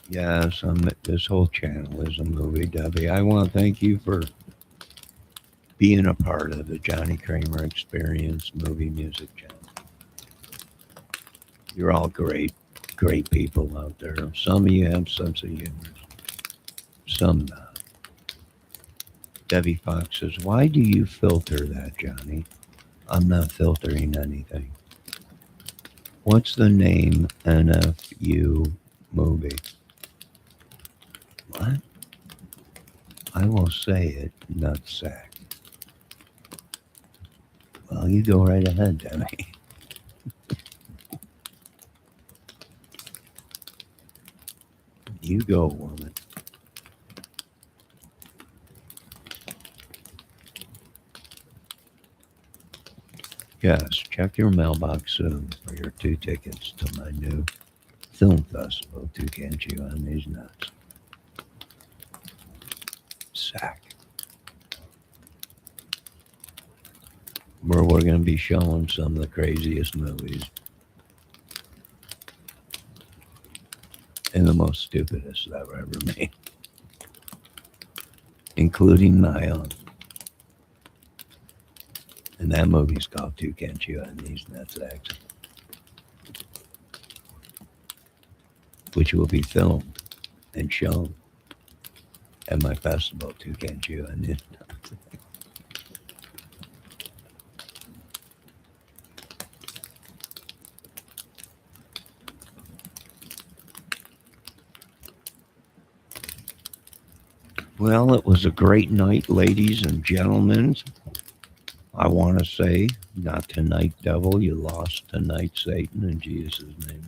Yes, this whole channel is a movie, Debbie. I want to thank you for being a part of the Johnny Kramer Experience movie music channel. You're all great people out there. Some of you have sense of humor, some not. Debbie Fox says, "Why do you filter that, Johnny?" I'm not filtering anything. What's the name NFU movie? What? I will say it, nutsack. Well, you go right ahead, Debbie. You go, woman. Yes, check your mailbox soon for your 2 tickets to my new film festival, Toucan Chew on These Nuts. Sack. Where we're going to be showing some of the craziest movies and the most stupidest that were ever made, including my own. And that movie's called Toucan Chew on These Nutsacks, which will be filmed and shown at my festival, Toucan Chew on These Nuts. Well, it was a great night, ladies and gentlemen. I want to say, not tonight, devil. You lost tonight, Satan, in Jesus' name.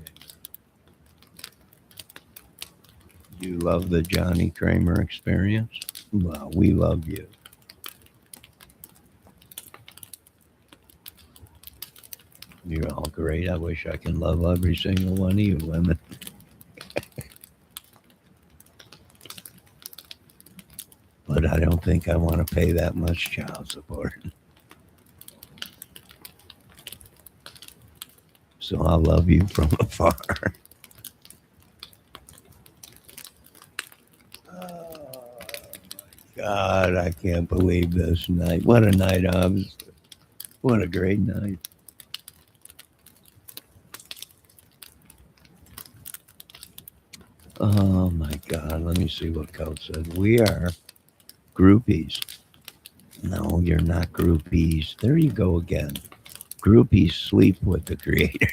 You love the Johnny Kramer Experience? Well, we love you. You're all great. I wish I could love every single one of you women. But I don't think I want to pay that much child support. So I love you from afar. Oh, God, I can't believe this night. What a night, Hobbs. What a great night. Oh, my God. Let me see what Coach said. We are groupies. No, you're not groupies. There you go again. Groupies sleep with the creator.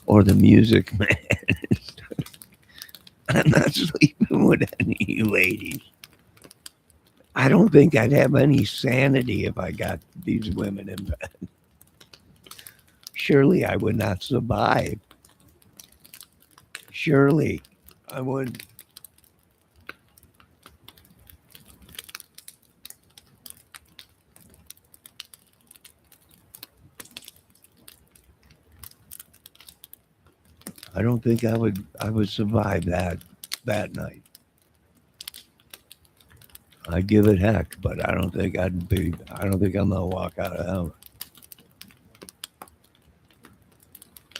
Or the music man. I'm not sleeping with any of you ladies. I don't think I'd have any sanity if I got these women in bed. Surely I would not survive. Surely I would. I don't think I would survive that night. I'd give it heck, but I don't think I'm gonna walk out of heaven.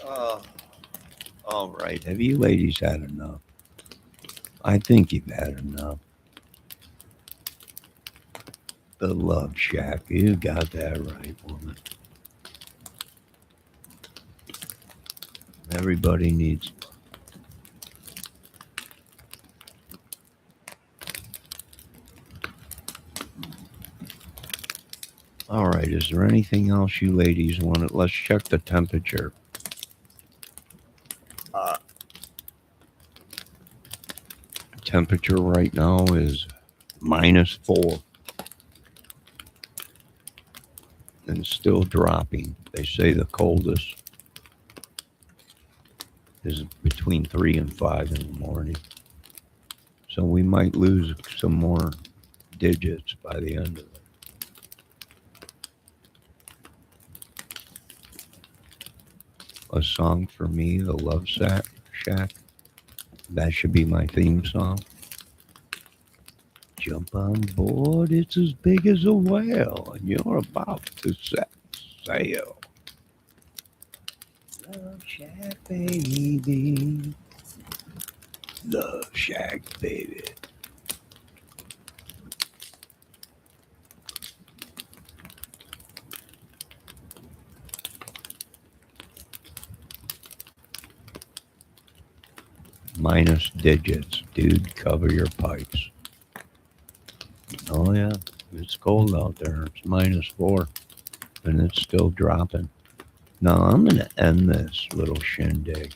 Oh, all right. Have you ladies had enough? I think you've had enough. The Love Shack. You got that right, woman. Everybody needs. All right, is there anything else you ladies want? Let's check the temperature. Temperature right now is -4 and still dropping. They say the coldest is between 3 and 5 in the morning. So we might lose some more digits by the end of it. A song for me, the Love Shack. That should be my theme song. Jump on board, it's as big as a whale, and you're about to set sail. Love Shack, baby. Love Shack, baby. Minus digits, dude, cover your pipes. Oh yeah, it's cold out there. It's -4 and it's still dropping. Now I'm gonna end this little shindig.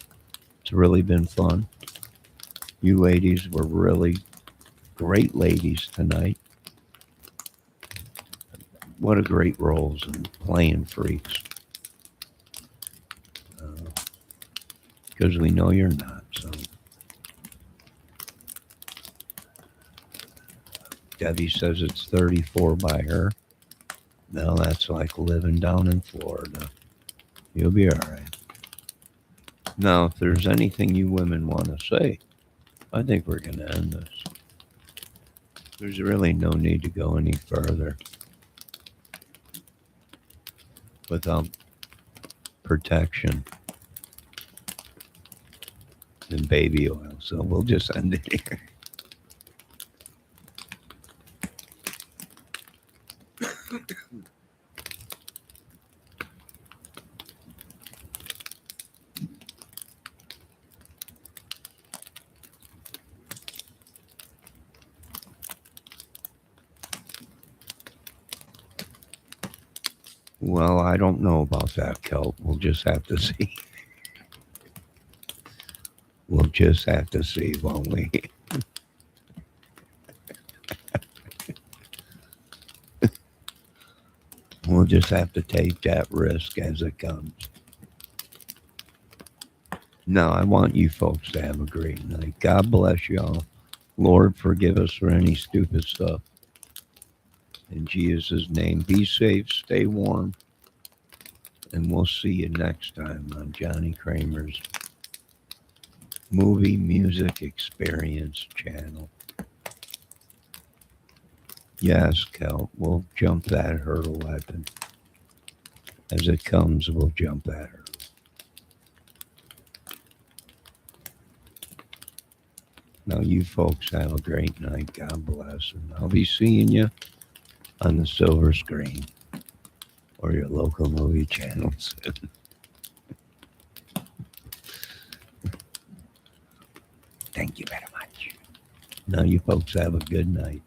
It's really been fun. You ladies were really great ladies tonight. What a great roles and playing freaks. Because we know you're not, so. Debbie says it's 34 by her. Now that's like living down in Florida. You'll be all right. Now, if there's anything you women want to say, I think we're going to end this. There's really no need to go any further without protection and baby oil. So we'll just end it here. Well, I don't know about that, Kelp. We'll just have to see. We'll just have to see, won't we? We'll just have to take that risk as it comes. No, I want you folks to have a great night. God bless y'all. Lord, forgive us for any stupid stuff. In Jesus' name, be safe, stay warm, and we'll see you next time on Johnny Kramer's Movie Music Experience channel. Yes, Kel, we'll jump that hurdle weapon. As it comes, we'll jump that hurdle. Now, you folks have a great night. God bless. And I'll be seeing you on the silver screen or your local movie channels. Thank you very much. Now, you folks have a good night.